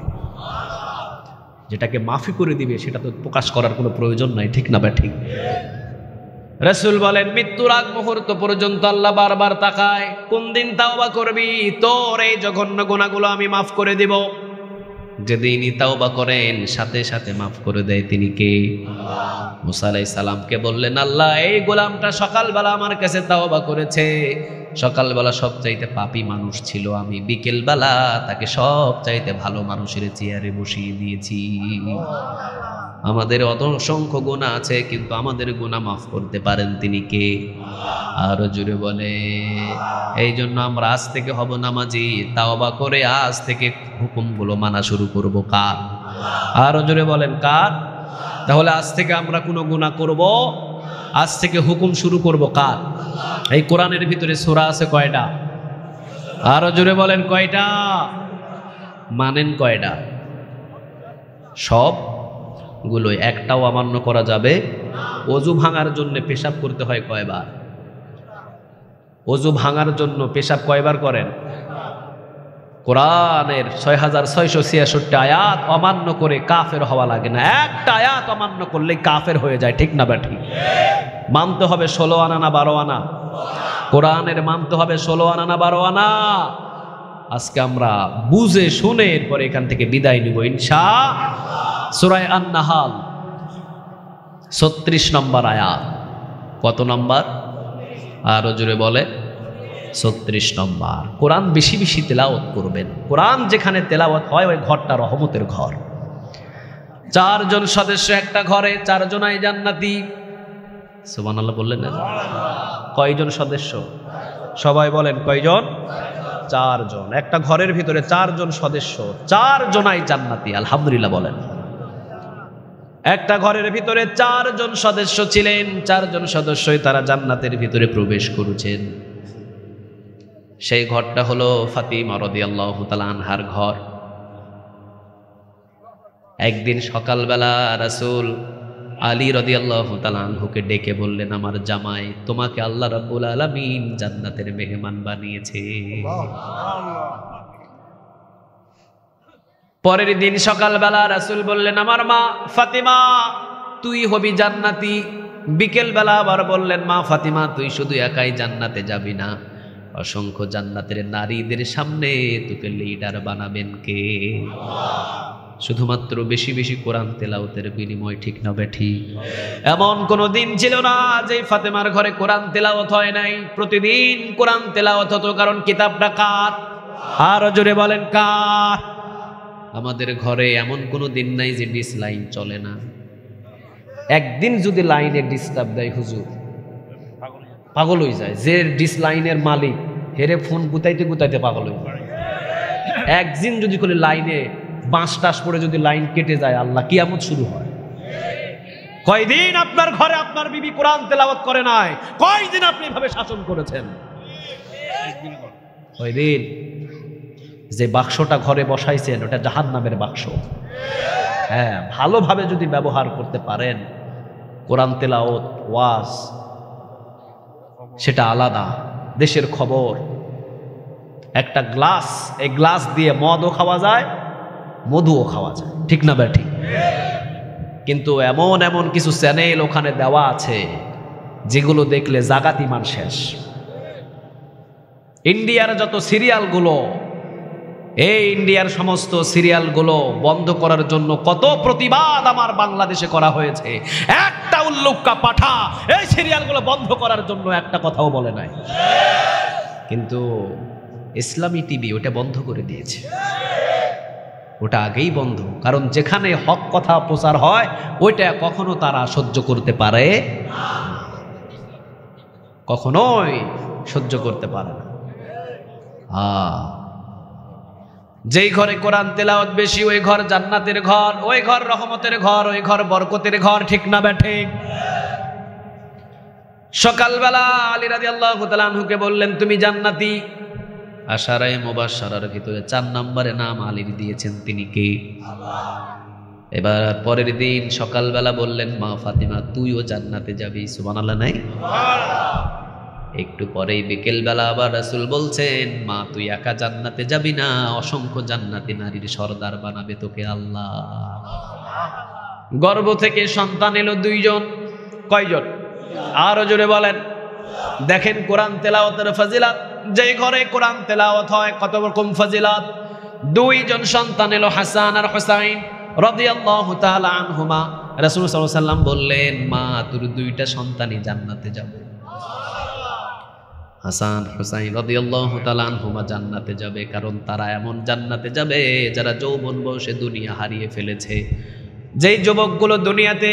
যেটাকে মাফি করে দিবে সেটা তো প্রকাশ করার কোনো প্রয়োজন নাই, ঠিক না ঠিক? রাসূল বলেন, মৃত্যুর আগ মুহূর্ত পর্যন্ত আল্লাহ বারবার তাকায়, কোন দিন তাওবা করবি, তোর এই জঘন্য গুনাহগুলো আমি মাফ করে দিব। যেদিনই তাওবা করেন সাথে সাথে মাফ করে দেয় তিনি কে? মুসা আলাইহিস সালামকে বললেন, আল্লাহ এই গোলামটা সকালবেলা আমার কাছে তাওবা করেছে, সকালবেলা সবচাইতে পাপী মানুষ ছিল আমি, বিকেলবেলা তাকে সবচাইতে ভালো মানুষের চেয়ারে বসিয়ে দিয়েছি। আমাদের অসংখ্য গুনাহ আছে, কিন্তু আমাদের গুনাহ মাফ করতে পারেন তিনি কে? আরো জোরে বলে। এই জন্য আমরা আজ থেকে হব নামাজি, তাওবা করে আজ থেকে হুকুমগুলো মানা শুরু করব কার? আরো জোরে বলেন কার? তাহলে আজ থেকে আমরা কোনো গুনাহ করব, আজ থেকে হুকুম শুরু করব কার? এই কোরআনের ভিতরে সূরা আছে কয়টা? আরো জোরে বলেন কয়টা? মানেন কয়টা? সবগুলো, একটাও অমান্য করা যাবে। ওযু ভাঙার জন্য পেশাব করতে হয় কয়বার? ওযু ভাঙার জন্য পেশাব কয়বার করেন? কোরআনের 6666 আয়াত অমান্য করে কাফের হওয়া লাগে না। একটা আয়াত অমান্য করলেই কাফের হয়ে যায়, ঠিক না ঠিক? মানতে হবে 16 আনা না 12 আনা? কোরআনের মানতে হবে 16 আনা না 12 আনা? আজকে আমরা বুঝে শুনে এরপরে এখান থেকে বিদায় নিব ইনশাআল্লাহ। সূরা আন-নাহাল 36 নম্বর আয়াত। কত নম্বর? আরো জোরে বলে 36 নম্বর। কোরআন বেশি বেশি তেলাওয়াত করবেন। কোরআন যেখানে তেলাওয়াত হয় ওই ঘরটা রহমতের ঘর। 4 জন সদস্য একটা ঘরে, 4 জনাই জান্নাতি। সুবহানাল্লাহ বললেন না? কয়জন সদস্য? সবাই বলেন কয়জন? 4 জন। একটা ঘরের ভিতরে 4 জন সদস্য, 4 জনাই জান্নাতি। আলহামদুলিল্লাহ বলেন। একটা ঘরের ভিতরে 4 জন সদস্য ছিলেন, 4 জন সদস্যই তারা জান্নাতের ভিতরে প্রবেশ করেছেন। সেই ঘরটা হলো ফাতিমা রাদিয়াল্লাহু তাআলা আনহার ঘর। একদিন সকালবেলা রাসূল আলী রাদিয়াল্লাহু তাআলা আনহুকে ডেকে বললেন, আমার জামাই, তোমাকে আল্লাহ রাব্বুল আলামিন জান্নাতের মেহমান বানিয়েছে। পরের দিন সকালবেলা রাসূল বললেন, আমার মা ফাতিমা তুই হবি জান্নাতি। বিকেলবেলা আবার বললেন, মা ফাতিমা তুই শুধু একাই জান্নাতে যাবি না, অসংখ্য জান্নাতের নারীদের সামনে তোকে লিডার বানাবেন কে? শুধুমাত্র বেশি বেশি কোরআন তেলাওয়াতের বিনিময়, ঠিক না ঠিক? এমন কোনো দিন ছিল না যে ফাতেমার ঘরে কোরআন তেলাওয়াত হয় নাই। প্রতিদিন কোরআন তেলাওয়াত হতো, কারণ কিতাবটা কার? আরো জোরে বলেন কার? আমাদের ঘরে এমন কোনো দিন নাই যে ডিস লাইন চলে না। একদিন যদি লাইনে ডিস্টার্ব দেয় হুজুর পাগল হয়ে যায়। যে ডিস লাইনের মালিক হেরে ফোন গুতাইতে গুতাইতে পাগল হয়ে যায়। একদিন যদি করে লাইনে বাঁশ টাস পড়ে যদি লাইন কেটে যায়, আল্লাহ কিয়ামত শুরু হয়। কয়দিন আপনার ঘরে আপনার বিবি কোরআন তেলাওয়াত করে নাই? কয়দিন আপনি এভাবে শাসন করেছেন? কয়দিন? যে বাক্সটা ঘরে বসাইছেন ওটা জাহান্নামের বাক্স। হ্যাঁ, ভালোভাবে যদি ব্যবহার করতে পারেন, কোরআন তেলাওয়াত ওয়াজ সেটা আলাদা, দেশের খবর। একটা গ্লাস, এই গ্লাস দিয়ে মদও খাওয়া যায়, মধুও খাওয়া যায়, ঠিক না ব্যাঠিক? কিন্তু এমন এমন কিছু চ্যানেল ওখানে দেওয়া আছে যেগুলো দেখলে জাগাতি মান শেষ। ইন্ডিয়ার যত সিরিয়ালগুলো, এই ইন্ডিয়ার সমস্ত সিরিয়ালগুলো বন্ধ করার জন্য কত প্রতিবাদ আমার বাংলাদেশে করা হয়েছে। একটা উল্লুক্কা পাঠা এই সিরিয়ালগুলো বন্ধ করার জন্য একটা কথাও বলে নাই। কিন্তু ইসলামী টিভি ওটা বন্ধ করে দিয়েছে। ওটা আগেই বন্ধ, কারণ যেখানে হক কথা প্রচার হয় ওইটা কখনো তারা সহ্য করতে পারে, কখনোই সহ্য করতে পারে না। যেই ঘরে কোরআন তেলাওয়াত বেশি ওই ঘর জান্নাতের ঘর, ওই ঘর রহমতের ঘর, ওই ঘর বরকতের ঘর, ঠিক না ব্যাঠিক? সকালবেলা আলী রাদিয়াল্লাহু তাআলা আনহুকে বললেন তুমি জান্নাতি। আশারায়ে মুবাশশারার ভিতরে ৪ নম্বরে নাম আলীর দিয়েছেন, তিনি কে? এবার পরের দিন সকালবেলা বললেন মা ফাতিমা তুইও জান্নাতে যাবি। সুবহানাল্লাহ নাই? একটু পরেই বিকেলবেলা আবার রাসূল বলছেন মা তুই একা জান্নাতে যাবি না, অসংখ্য জান্নাতি নারীর সর্দার বানাবে তোকে আল্লাহ। গর্ভ থেকে সন্তান এলো 2 জন। কয়জন? আরো জোরে বলেন। দেখেন কোরআন তেলাওয়াতের ফজিলত, যে ঘরে কোরআন তেলাওয়াত হয় কত রকম ফজিলত। 2 জন সন্তান এলো, হাসান আর হুসাইন রাদিয়াল্লাহু তাআলা আনহুমা। রাসূল সাল্লাল্লাহু আলাইহি ওয়াসাল্লাম বললেন মা তোর 2টা সন্তানই জান্নাতে যাবে। হাসান হুসাইন রাদিয়াল্লাহু তাআলা আনহুমা জান্নাতে যাবে, কারণ তারা এমন জান্নাতে যাবে যারা যৌবন বয়সে দুনিয়া হারিয়ে ফেলেছে। যেই যুবকগুলো দুনিয়াতে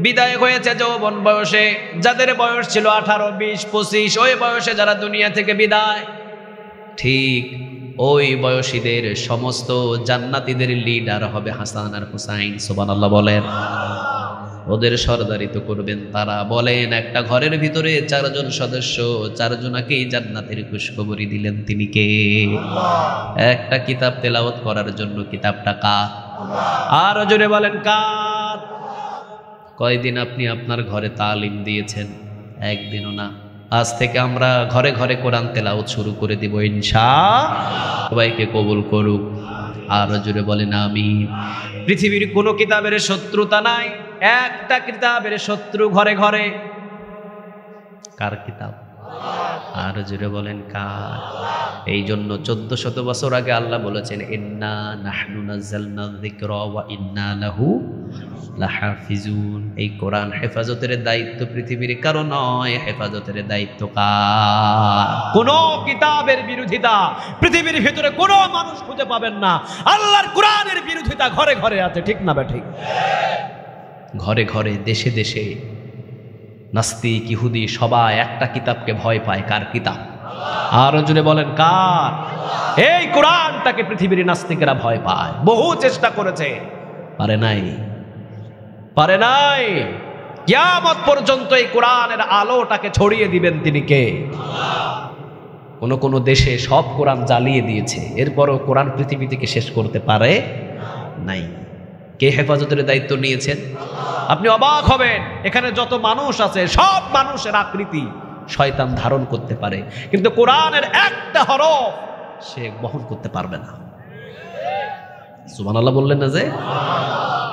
বিদায় হয়েছে যৌবন বয়সে, যাদের বয়স ছিল 18, 20, 25, ওই বয়সে যারা দুনিয়া থেকে বিদায়, ঠিক ওই বয়সীদের সমস্ত জান্নাতীদের লিডার হবে হাসান আর হুসাইন। সুবহানাল্লাহ বলেন। ওদের সরদারিত্ব করবেন তারা। বলেন একটা ঘরের ভিতরে 4 জন সদস্য, 4 জনাকেই জান্নাতের খুশখবরি দিলেন, তিনি কে? একটা কিতাব তেলাওয়াত করার জন্য, কিতাবটা কার? আর জোরে বলেন কার? কয়দিন আপনি আপনার ঘরে তালিম দিয়েছেন? একদিনও না। আজ থেকে আমরা ঘরে ঘরে কোরআন তেলাওয়াত শুরু করে দিব ইনশাআল্লাহ। সবাইকে কবুল করুক। আর জোরে বলেন আমিন। পৃথিবীর কোনো কিতাবের শত্রুতা নাই, একটা কিতাবের শত্রু ঘরে ঘরে। কার কিতাব? আর জোরে বলেন কার? এই জন্য 1400 বছর আগে আল্লাহ বলেছেন ইন্না নাহনু নাযালনা যিকরা ওয়া ইন্না লাহু লাহাফিজুন। এই কোরআন হেফাজতের দায়িত্ব পৃথিবীর কারো নয়, হেফাজতের দায়িত্ব কার? কোন কিতাবের বিরোধিতা পৃথিবীর ভিতরে কোনো মানুষ খুঁজে পাবেন না। আল্লাহর কোরআনের বিরোধিতা ঘরে ঘরে আছে, ঠিক না ঠিক? ঘরে ঘরে, দেশে দেশে নাস্তিক ইহুদি সবাই একটা কিতাবকে ভয় পায়। কার কিতাব? আর জুড়ে বলেন কার? এই কোরআনটাকে পৃথিবীর নাস্তিকেরা ভয় পায়। বহু চেষ্টা করেছে, পারে নাই, পারে নাই। কিয়ামত পর্যন্ত এই কোরআনের আলোটাকে ছড়িয়ে দিবেন তিনি কে? কোন কোন দেশে সব কোরআন জ্বালিয়ে দিয়েছে, এরপরও কোরআন পৃথিবী থেকে শেষ করতে পারে নাই। কে হেফাজতের দায়িত্ব নিয়েছেন? আপনি অবাক হবেন, এখানে যত মানুষ আছে সব মানুষের আকৃতি শয়তান ধারণ করতে পারে, কিন্তু কোরআনের একটা হরফ সে বহন করতে পারবে না। সুবহানাল্লাহ বললেন না যে?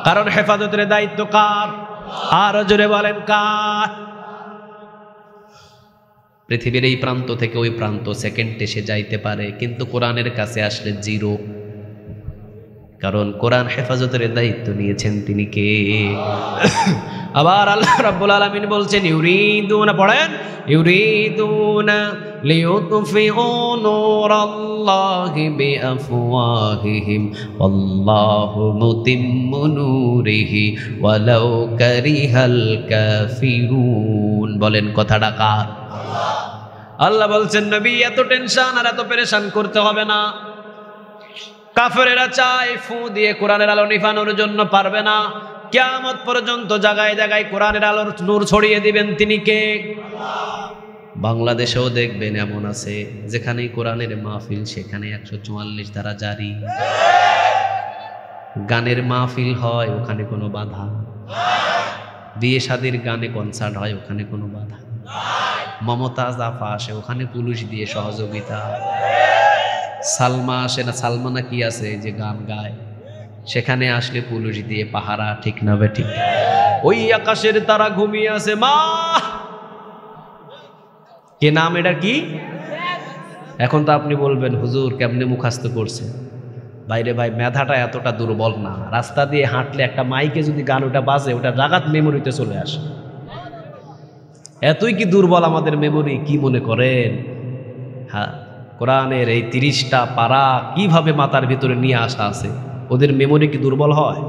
কারণ হেফাজতের দায়িত্ব কার? আর জোরে বলেন কার? পৃথিবীর এই প্রান্ত থেকে ওই প্রান্ত সেকেন্ডে সে যাইতে পারে, কিন্তু কোরআনের কাছে আসলে 0। কারণ কোরআন হেফাজতের দায়িত্ব নিয়েছেন তিনি কে? আবার আল্লাহ রাব্বুল আলামিন বলছেন ইউরিদুনা, পড়েন, ইউরিদুনা লিইউতফিউ নূরাল্লাহি বিআফওয়াহিহিম ওয়াল্লাহু মুতিম্মু নূরিহি ওয়ালাউ কারিহাল কাফিরুন। বলেন কথাটা কার? আল্লাহ বলছেন নবী এত টেনশন আর এত পেরেশান করতে হবে না। কাফেরেরা চায় ফু দিয়ে কোরআনের আলো নিভানোর জন্য, পারবে না। কিয়ামত পর্যন্ত জায়গায় জায়গায় কোরআনের আলোর নূর ছড়িয়ে দিবেন তিনি কে? বাংলাদেশেও দেখবেন এমন আছে যেখানে কোরআনের মাহফিল সেখানে 144 ধারা জারি। গানের মাহফিল হয়, ওখানে কোনো বাধা। বিয়ে শাদির গানে কনসার্ট হয়, ওখানে কোনো বাধা। মমতাজ আফা আসে, ওখানে পুলিশ দিয়ে সহযোগিতা। সালমা আসে না, সালমা না কি আছে যে গান গায়, সেখানে আসলে পুলিশ দিয়ে পাহারা। ঠিক না বেঠিক? ওই আকাশের তারা ঘুমিয়ে আছে মা, কে নাম এটা কি? এখন তো আপনি বলবেন হুজুর কেমনে মুখাস্ত করছে। বাইরে ভাই, মেধাটা এতটা দুর্বল না। রাস্তা দিয়ে হাঁটলে একটা মাইকে যদি গান ওটা বাজে, ওটা জাগাত মেমোরিতে চলে আসে। এতই কি দুর্বল আমাদের মেমোরি, কি মনে করেন? হ্যাঁ, কোরআনের এই 30টা পারা কিভাবে মাথার ভিতরে নিয়ে আসা আছে, ওদের মেমোরি কি দুর্বল হয়?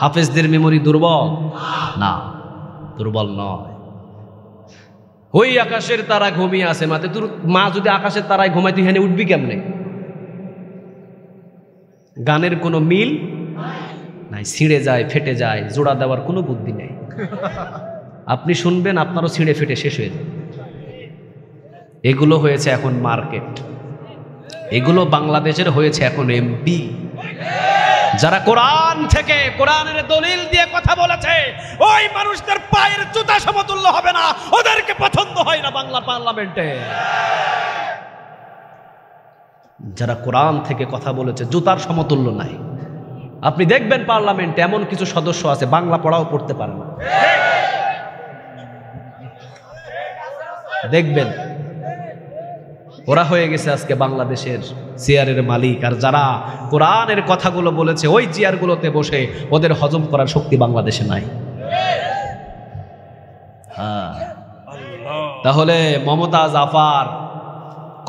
হাফেজদের মেমোরি দুর্বল না, দুর্বল নয়। ওই আকাশের তারা ঘুমিয়ে আছে মাতে, তোর মা যদি আকাশের তারায় ঘুমায় তুই এখানে উঠবি কেমনে? গানের কোনো মিল নাই, ছিঁড়ে যায় ফেটে যায়, জোড়া দেওয়ার কোনো বুদ্ধি নেই। আপনি শুনবেন আপনারও ছিঁড়ে ফেটে শেষ হয়ে যাবে। এগুলো হয়েছে এখন মার্কেট, এগুলো বাংলাদেশের হয়েছে এখন এমপি। যারা কোরআন থেকে, কোরআনের দলিল দিয়ে কথা বলেছে, ওই মানুষদের পায়ের জুতা সমতুল্য হবে না, ওদেরকে পছন্দ হয় না বাংলা পার্লামেন্টে। যারা কোরআন থেকে কথা বলেছে জুতার সমতুল্য নাই। আপনি দেখবেন পার্লামেন্টে এমন কিছু সদস্য আছে বাংলা পড়াও পড়তে পারে না, দেখবেন ওরা হয়ে গেছে আজকে বাংলাদেশের চেয়ারের মালিক। আর যারা কোরআনের কথাগুলো বলেছে ওই চেয়ারগুলোতে বসে ওদের হজম করার শক্তি বাংলাদেশে নাই। হ্যাঁ, তাহলে মমতাজ আফার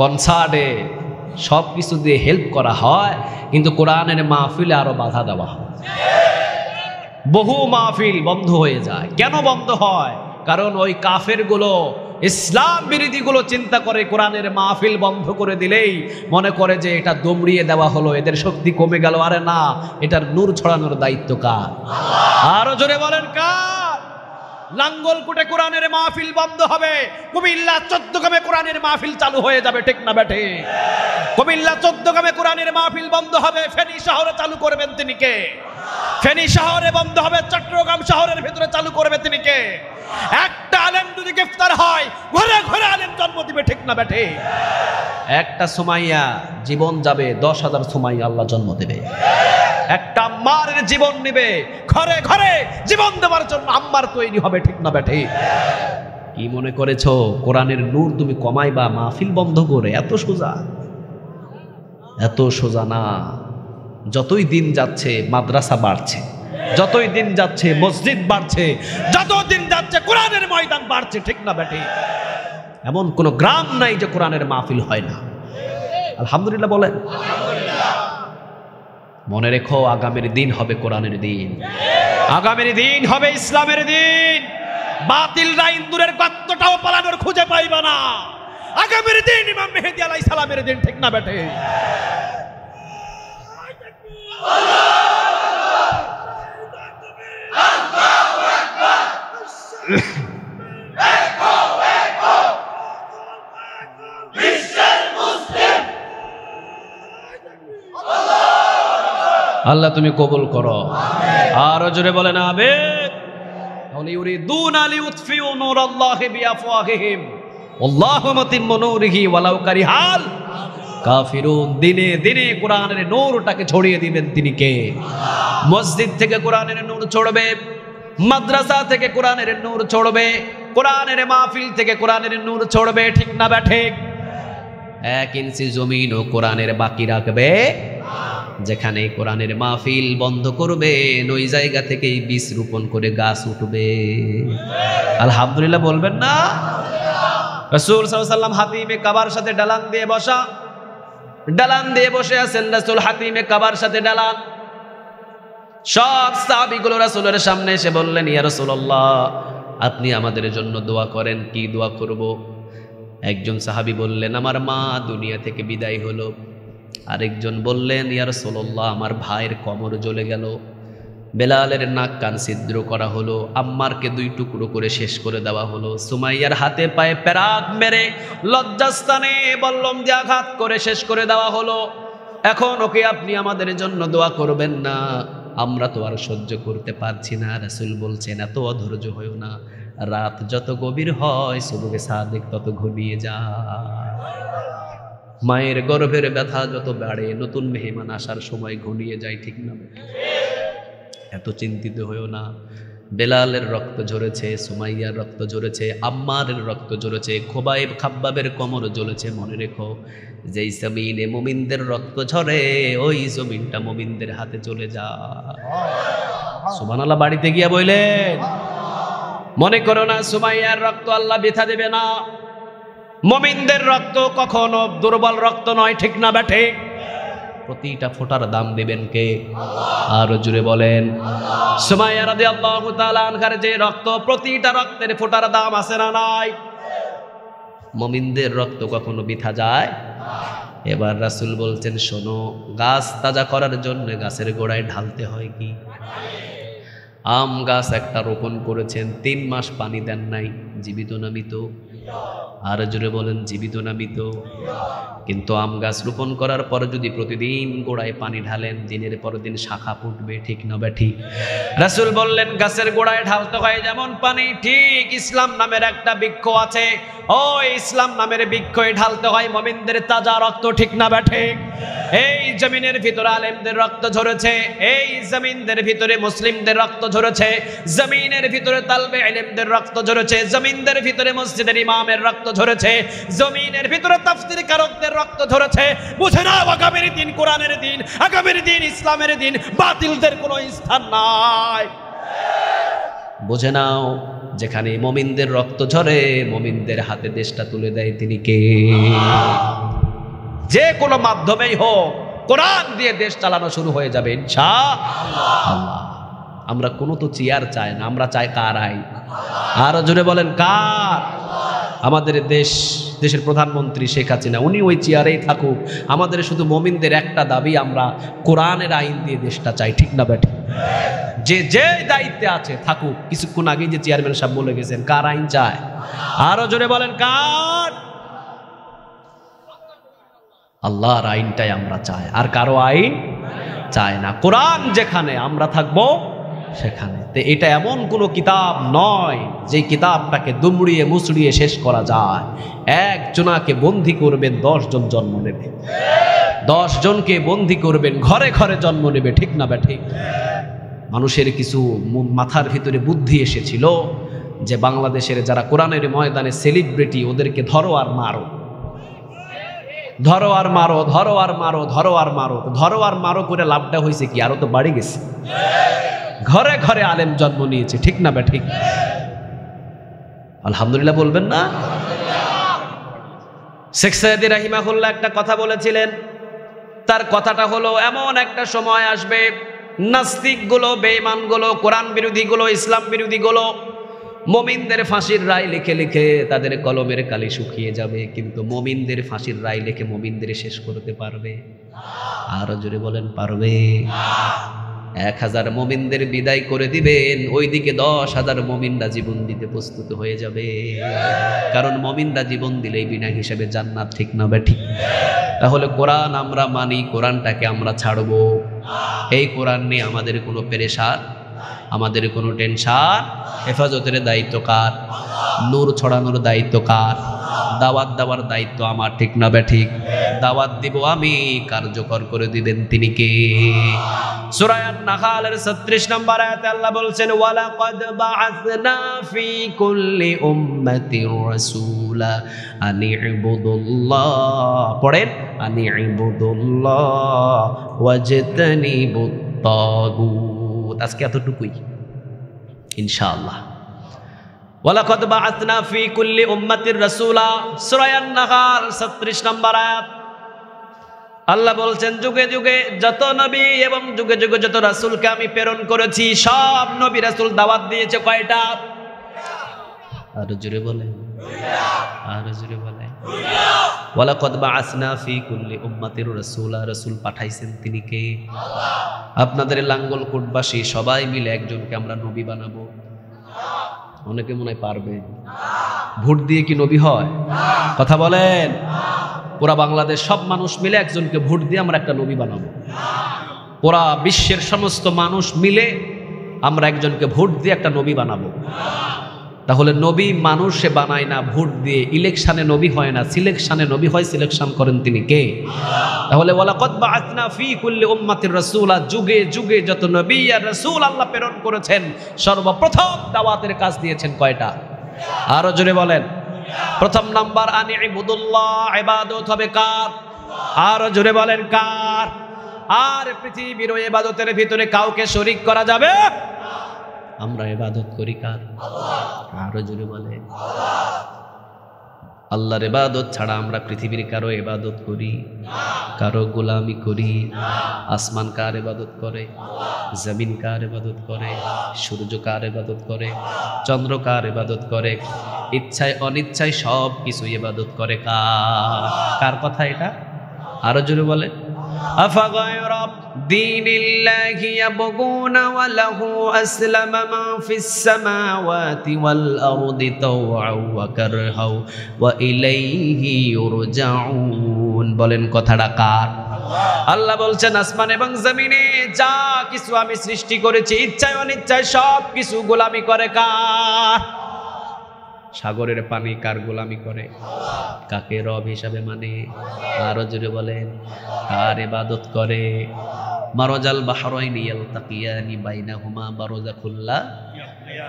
কনসার্টে সব কিছু দিয়ে হেল্প করা হয়, কিন্তু কোরআনের মাহফিলে আরো বাধা দেওয়া হয়। বহু মাহফিল বন্ধ হয়ে যায়। কেন বন্ধ হয়? কারণ ওই কাফের গুলো, ইসলাম বিরোধী গুলো চিন্তা করে কোরআনের মাহফিল বন্ধ করে দিলেই মনে করে যে এটা দমড়িয়ে দেওয়া হলো, এদের শক্তি কমে গেল। আরে না, এটার নূর ছড়ানোর দায়িত্ব কার? আরো জোরে বলেন কার? লাঙ্গলকোটে কোরআনের মাহফিল বন্ধ হবে, কুমিল্লা 14 গ্রামে কোরআনের মাহফিল চালু হয়ে যাবে। ঠিক না বেঠে? কুমিল্লা 14 গ্রামে কোরআনের মাহফিল বন্ধ হবে, ফেনী শহরে চালু করবেন তিনি কে? ফেনী শহরে বন্ধ হবে, চট্টগ্রাম শহরের ভিতরে চালু করবে তিনি কে? একটা আলেম যদি গ্রেফতার হয়, ঘরে ঘরে আলেম জন্ম দিবে। ঠিক না বেঠে? একটা সুমাইয়া জীবন যাবে, 10,000 সুমাইয়া আল্লাহ জন্ম দেবে। একটা আম্মারের জীবন নিবে, ঘরে ঘরে জীবন দেওয়ার জন্য আম্মার তৈরি হবে। ঠিক না বেঠে? কি মনে করেছো কোরআনের নূর তুমি কমাইবা মাহফিল বন্ধ করে? এত সোজা, এত সোজা না। যতই দিন যাচ্ছে মাদ্রাসা বাড়ছে, যতই দিন যাচ্ছে মসজিদ বাড়ছে, যত দিন যাচ্ছে কোরআনের ময়দান বাড়ছে। ঠিক না বেঠে? এমন কোন গ্রাম নাই যে কোরআনের মাহফিল হয় না। আলহামদুলিল্লাহ বলেন। মনে রেখো, আগামীর দিন হবে কোরআনের দিন, আগামীর দিন হবে ইসলামের দিন। বাতিলরা ইন্দুরের গর্তটাও পালানোর খুঁজে পাইবা না। আগামীর দিন ইমাম মেহেদী আলাইহিস সালামের দিন। ঠিক না বেঠে? আল্লাহ তুমি কবুল করো। আরো জোরে বলেন আমিন। ইউরিদুনা লিউতফিউ নূরাল্লাহি বিআফওয়াহিহিম ওয়াল্লাহু মুতিম্মু নূরিহি ওয়ালাউ কারিহাল কাফিরুন। দিনে দিনে কোরআনের নূরটাকে ছড়িয়ে দিবেন তিনি কে? মসজিদ থেকে কোরআনের নূর ছড়বে, মাদ্রাসা থেকে কোরআনের নূর ছড়বে, কোরআনের মাহফিল থেকে কোরআনের নূর ছড়বে। ঠিক না বেঠে? 1 ইঞ্চি জমিনও কোরআনের বাকি রাখবে। যেখানে কোরআনের মাহফিল বন্ধ করবে ওই জায়গা থেকেই বীজ রোপণ করে গাছ উঠবে। আলহামদুলিল্লাহ বলবেন না? রাসূল সাল্লাল্লাহু আলাইহি ওয়াসাল্লাম হাতিমে কাবার সাথে ডালান দিয়ে বসা, ডালান দিয়ে বসে আছেন রাসূল, হাতিমে কাবার সাথে ডালান। সব সাহাবীগুলো রাসূলের সামনে এসে বললেন, ইয়া রাসূলুল্লাহ আপনি আমাদের জন্য দোয়া করেন। কি দোয়া করব? একজন সাহাবী বললেন, আমার মা দুনিয়া থেকে বিদায় হলো। আরেকজন বললেন, ইয়া রাসূলুল্লাহ আমার ভাইয়ের কোমর জ্বলে গেল, বেলালের নাক কান ছিদ্র করা হলো, আম্মারকে 2 টুকরো করে শেষ করে দেওয়া হলো, সুমাইয়ার হাতে পায়ে পেরাক মেরে লজ্জাস্থানে বল্লম দিয়ে আঘাত করে শেষ করে দেওয়া হলো। এখন ওকে আপনি আমাদের জন্য দোয়া করবেন না? আমরা তো আর সহ্য করতে পারছি না। রাসূল বলছেন এত অধৈর্য হইও না, রাত যত গভীর হয় সুবহে সাদিক তত ঘনিয়ে যায়। মায়ের গর্ভের ব্যথা যত বাড়ে নতুন মেহমান আসার সময় ঘনিয়ে যায়, ঠিক না? এত চিন্তিত হইও না। বেলালের রক্ত ঝরেছে, সুমাইয়ার রক্ত ঝরেছে, আম্মারের রক্ত ঝরেছে, খোবাইব খাব্বাবের কোমর জ্বলেছে। মনে রেখো, যেই জমিনে মুমিনদের রক্ত ঝরে ওই জমিনটা মুমিনদের হাতে চলে যায়। সুবহানাল্লাহ। বাড়িতে গিয়া বললেন, মনে করো না সুমাইয়ার রক্ত আল্লাহ বৃথা দেবে না। মুমিনদের রক্ত কখনো দুর্বল রক্ত নয়, ঠিক না বেঠে? প্রতিটা ফোঁটার দাম দেবেন কে? আর জুড়ে বলেন। সুমাইয়া রাদিয়াল্লাহু তাআলা আনহার যে রক্ত, প্রতিটা রক্তের ফোঁটার দাম আছে না নাই? মুমিনদের রক্ত কখনো বৃথা যায়? এবার রাসূল বলছেন, শোনো, গাছ তাজা করার জন্য গাছের গোড়ায় ঢালতে হয় কি? আম গাছ একটা রোপণ করেছেন, 3 মাস পানি দেন নাই, জীবিত না মৃত? আর জোরে বলেন, জীবিত না মৃত? কিন্তু আম গাছ রোপণ করার পর যদি প্রতিদিন গোড়ায় পানি ঢালেন, দিনের পর দিন শাখা ফুটবে, ঠিক না ব্যাঠি? রাসূল বললেন গাছের গোড়ায় ঢালতে হয় যেমন পানি, ঠিক ইসলাম নামের একটা বৃক্ষ আছে, ওই ইসলাম নামের বৃক্ষে ঢালতে হয় মুমিনদের তাজা রক্ত, ঠিক না ব্যাঠি? এই জমিনের ভিতরে আলেমদের রক্ত ঝরেছে, এই জমিনদের ভিতরে মুসলিমদের রক্ত ঝরেছে, জমিনের ভিতরে তালবে ইলমদের রক্ত ঝরেছে, জমিনদের ভিতরে মসজিদের ইমামের রক্ত ঝরেছে, জমিনের ভিতরে তাফসীর কারকদের রক্ত ঝরেছে। বুঝে নাও, আগামীর দিন কোরআনের দিন, আগামীর দিন ইসলামের দিন, বাতিলদের কোনো স্থান নাই। বুঝে নাও, যেখানে মুমিনদের রক্ত ঝরে মুমিনদের হাতে দেশটা তুলে দেয় তিনি কে? যে কোনো মাধ্যমেই হোক কোরআন দিয়ে দেশ চালানো শুরু হয়ে যাবে ইনশাআল্লাহ। আমরা কোনো তো চেয়ার চাই না, আমরা চাই কার আইন? আরো জোরে বলেন, কার? আমাদের দেশের প্রধানমন্ত্রী শেখ হাসিনা, উনি ওই চেয়ারেই থাকুক। আমাদের শুধু মুমিনদের একটা দাবি, আমরা কোরআনের আইন দিয়ে দেশটা চাই, ঠিক না বেঠিক? যে যে দায়িত্বে আছে থাকুক। কিছুক্ষণ আগে যে চেয়ারম্যান সাহেব বলে গেছেন, কার আইন চায়? আরো জোরে বলেন, কার? আল্লাহর আইনটাই আমরা চাই, আর কারো আইন চাই না। কোরআন যেখানে আমরা থাকবো সেখানে। তো এটা এমন কোনো কিতাব নয় যে কিতাবটাকে দুমড়িয়ে মুচড়িয়ে শেষ করা যায়। একজনাকে বন্দী করবেন, 10 জন জন্ম নেবে। 10 জনকে বন্দী করবেন, ঘরে ঘরে জন্ম নেবে, ঠিক না বেঠিক? মানুষের কিছু মাথার ভিতরে বুদ্ধি এসেছিল যে বাংলাদেশের যারা কোরআনের ময়দানে সেলিব্রিটি, ওদেরকে ধরো আর মারো, ধরো আর মারো, ধরো আর মারো, ধরো আর মারো। ধরো আর মারো করে লাভটা হয়েছে কি? আরো তো বাড়ি গেছে। ঘরে ঘরে আলেম জন্ম নিয়েছে, ঠিক না বেঠিক? আলহামদুলিল্লাহ বলবেন না? শেখ সায়েদী রাহিমাহুল্লাহ একটা কথা বলেছিলেন। তার কথাটা হলো, এমন একটা সময় আসবে নাস্তিকগুলো, বেঈমানগুলো, কোরআন বিরোধীগুলো, ইসলাম বিরোধীগুলো মুমিনদের ফাঁসির রায় লিখে লিখে তাদের কলমের কালি শুকিয়ে যাবে, কিন্তু মুমিনদের ফাঁসির রায় লিখে মুমিনদের শেষ করতে পারবে? আরো জোরে বলেন, পারবে? 1000 মুমিনদের বিদায় করে দিবেন, ওইদিকে 10,000 মুমিনরা জীবন দিতে প্রস্তুত হয়ে যাবে। কারণ মুমিনরা জীবন দিলেই বিনা হিসাবে জান্নাত, ঠিক না বেঠিক? তাহলে কোরআন আমরা মানি, কোরআনটাকে আমরা ছাড়বো? এই কোরআন নিয়ে আমাদের কোনো পেরেশান, আমাদের কোনো টেনশন? হেফাজতের দায়িত্ব কার? নূর ছড়ানোর দায়িত্ব কার? দাওয়াত দেওয়ার দায়িত্ব আমার, ঠিক না বেঠিক? দাওয়াত দিব আমি, কার্যকর করে দিবেন তিনি কে? সূরা আন-নাহলের 36 নম্বর আয়াতে আল্লাহ বলছেন, ওয়ালাকাদ বাআসনা ফি কুল্লি উম্মাতির রাসূলা আন ইবুদুল্লাহ। পড়েন, আন ইবুদুল্লাহ ওয়াজতানিবুত তাগুত। আজকে এতটুকুই ইনশাআল্লাহ। ওয়ালাকাদ বাআসনা ফি কুল্লি উম্মাতির রাসূলা, সূরা আন-নাহল 36 নম্বর আয়াত। আল্লাহ বলছেন, যুগে যুগে যত নবী এবং যুগে যুগে যত রাসূলকে আমি প্রেরণ করেছি, সব নবী রাসূল দাওয়াত দিয়েছে কয়টা? আরো জোরে বলেন, আরো জোরে বলেন। ওয়ালাকাদ বাআসনা ফি কুল্লি উম্মাতির রাসূলা, রাসূল পাঠাইছেন তিনি কে? আপনাদের লাঙ্গলকোটবাসী সবাই মিলে একজনকে আমরা নবী বানাবো। অনেকে মনে হয় পারবে। ভোট দিয়ে কি নবী হয়? কথা বলেন। পুরা বাংলাদেশ সব মানুষ মিলে একজনকে ভোট দিয়ে আমরা একটা নবী বানাবো। পুরা বিশ্বের সমস্ত মানুষ মিলে আমরা একজনকে ভোট দিয়ে একটা নবী বানাবো। তাহলে নবী মানুষে বানায় না, ভোট দিয়ে। ইলেকশনে নবী হয় না, সিলেকশনে নবী হয়। সিলেকশন করেন তিনি কে? তাহলে ওয়ালাকাদ বাআসনা ফী কুল্লি উম্মাতির রাসূলা, যুগে যুগে যত নবী আর রাসূল আল্লাহ প্রেরণ করেছেন, সর্বপ্রথম দাওয়াতের কাজ দিয়েছেন কয়টা? আরো জোরে বলেন। প্রথম নাম্বার আনি ইবুদুল্লাহ, ইবাদত হবে কার? আরো জোরে বলেন কার? আর পৃথিবীর ওই ইবাদতের ভিতরে কাউকে শরীক করা যাবে? আমরা ইবাদত করি কার? আরো জোরে বলেন। আল্লাহর ইবাদত ছাড়া আমরা পৃথিবীর কারো ইবাদত করি? কারো গোলামি করি? আসমান কার ইবাদত করে? জমিন কার ইবাদত করে? সূর্য কার ইবাদত করে? চন্দ্র কার ইবাদত করে? ইচ্ছায় অনিচ্ছায় সব কিছু ইবাদত করে কার? কার কথা এটা? আরো জোরে বলে। আফাগায়রা দীনিল্লাহি ইয়াবগুনা ওয়া লাহু আসলামা মা ফিস সামাওয়াতি ওয়াল আরদি তাওআন ওয়া কারহাও ওয়া ইলাইহি ইউরজাউন। বলেন কথাটা কার? আল্লাহ বলছেন আসমান এবং জমিনে যা কিছু আমি সৃষ্টি করেছি, ইচ্ছায় অনিচ্ছায় সব কিছু গোলামি করে কার? সাগরের পানি কার গোলামি করে? কাকে রব হিসাবে মানে? আরো জোরে বলেন। কার ইবাদত করে? মারাজাল বাহরাইনি ইয়ালতাকিয়ানি বাইনাহুমা বারযাখুল লা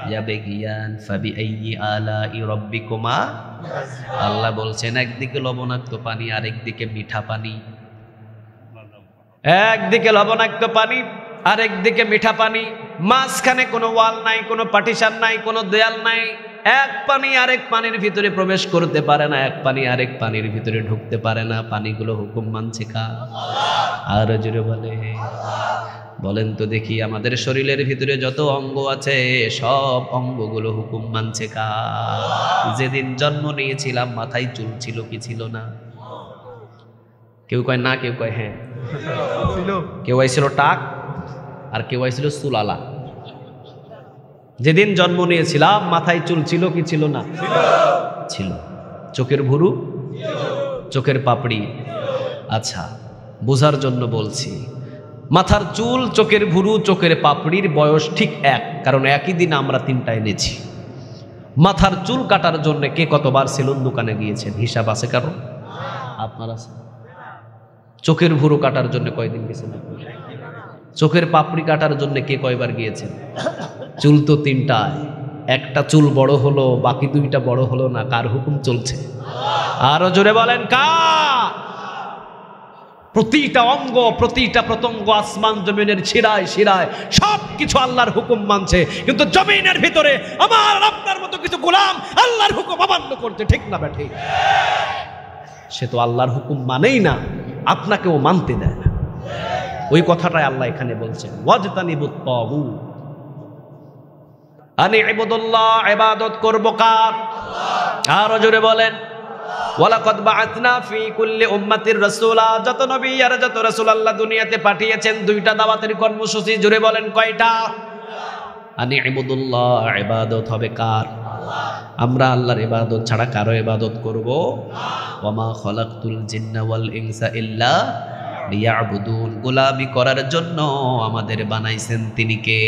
ইয়াবগিয়ান ফাবিআইয়ি আলাই রাব্বিকুমা। আল্লাহ বলছেন একদিকে লবণাক্ত পানি, আরেকদিকে মিঠা পানি। একদিকে লবণাক্ত পানি, আরেকদিকে মিঠা পানি। মাঝখানে কোনো ওয়াল নাই, কোনো পার্টিশন নাই, কোনো দেয়াল নাই। এক পানি আরেক পানির ভিতরে প্রবেশ করতে পারে না, এক পানি আরেক পানির ভিতরে ঢুকতে পারে না। পানিগুলো হুকুম মানছে কার? আর জোরে বলেন তো দেখি, আমাদের শরীরের ভিতরে যত অঙ্গ আছে সব অঙ্গগুলো হুকুম মানছে কার? যেদিন জন্ম নিয়েছিলাম মাথায় চুল ছিল কি ছিল না? কেউ কয় না, কেউ কয় হ্যাঁ। কেউ আইছিল টাক আর কেউ আইছিল চুলালা। যেদিন জন্ম নিয়েছিলাম মাথায় চুল ছিল কি ছিল না? ছিল। চোখের ভুরু, চোখের পাপড়ি। আচ্ছা, বোঝার জন্য বলছি, মাথার চুল, চোখের ভুরু, চোখের পাপড়ির বয়স ঠিক এক, কারণ একই দিন আমরা তিনটা এনেছি। মাথার চুল কাটার জন্য কে কতবার সেলুন দোকানে গিয়েছেন? হিসাব আছে কারো? আপনার আছে? চোখের ভুরু কাটার জন্য কয়দিন গেছেন? চোখের পাপড়ি কাটার জন্য কে কয়বার গিয়েছেন? চুল তো তিনটায়, একটা চুল বড় হলো, বাকি দুইটা বড় হলো না। কার হুকুম চলছে? আরো জোরে বলেন কার? প্রতিটা অঙ্গ, প্রতিটা প্রত্যঙ্গ আসমান জমিনের শিরায় শিরায় সব কিছু আল্লাহর হুকুম মানছে, কিন্তু জমিনের ভিতরে আমার আপনার মতো কিছু গোলাম আল্লাহর হুকুম অমান্য করছে। ঠিক না বেঠিক? সে তো আল্লাহর হুকুম মানেই না, আপনাকেও মানতে দেয় না। ওই কথাটাই আল্লাহ এখানে বলছেন, ওয়াজতানিবুত তাগুত। আনি ইবুদুল্লাহ, ইবাদত করব কার? আরো জোরে বলেন। ওয়ালাকাদ বাআসনা ফী কুল্লি উম্মাতির রাসূলা, যত নবী আর যত রাসূল আল্লাহ দুনিয়াতে পাঠিয়েছেন দুইটা দাওয়াতের কর্মসূচি। জোরে বলেন কয়টা? আনি ইবুদুল্লাহ, ইবাদত হবে কার? আমরা আল্লাহর ইবাদত ছাড়া কারো ইবাদত করব? ওয়া মা খালাকতুল জিন্না ওয়াল ইনসা ইল্লা লিয়াবুদুন। গোলামি করার জন্য আমাদের বানাইছেন তিনি কে?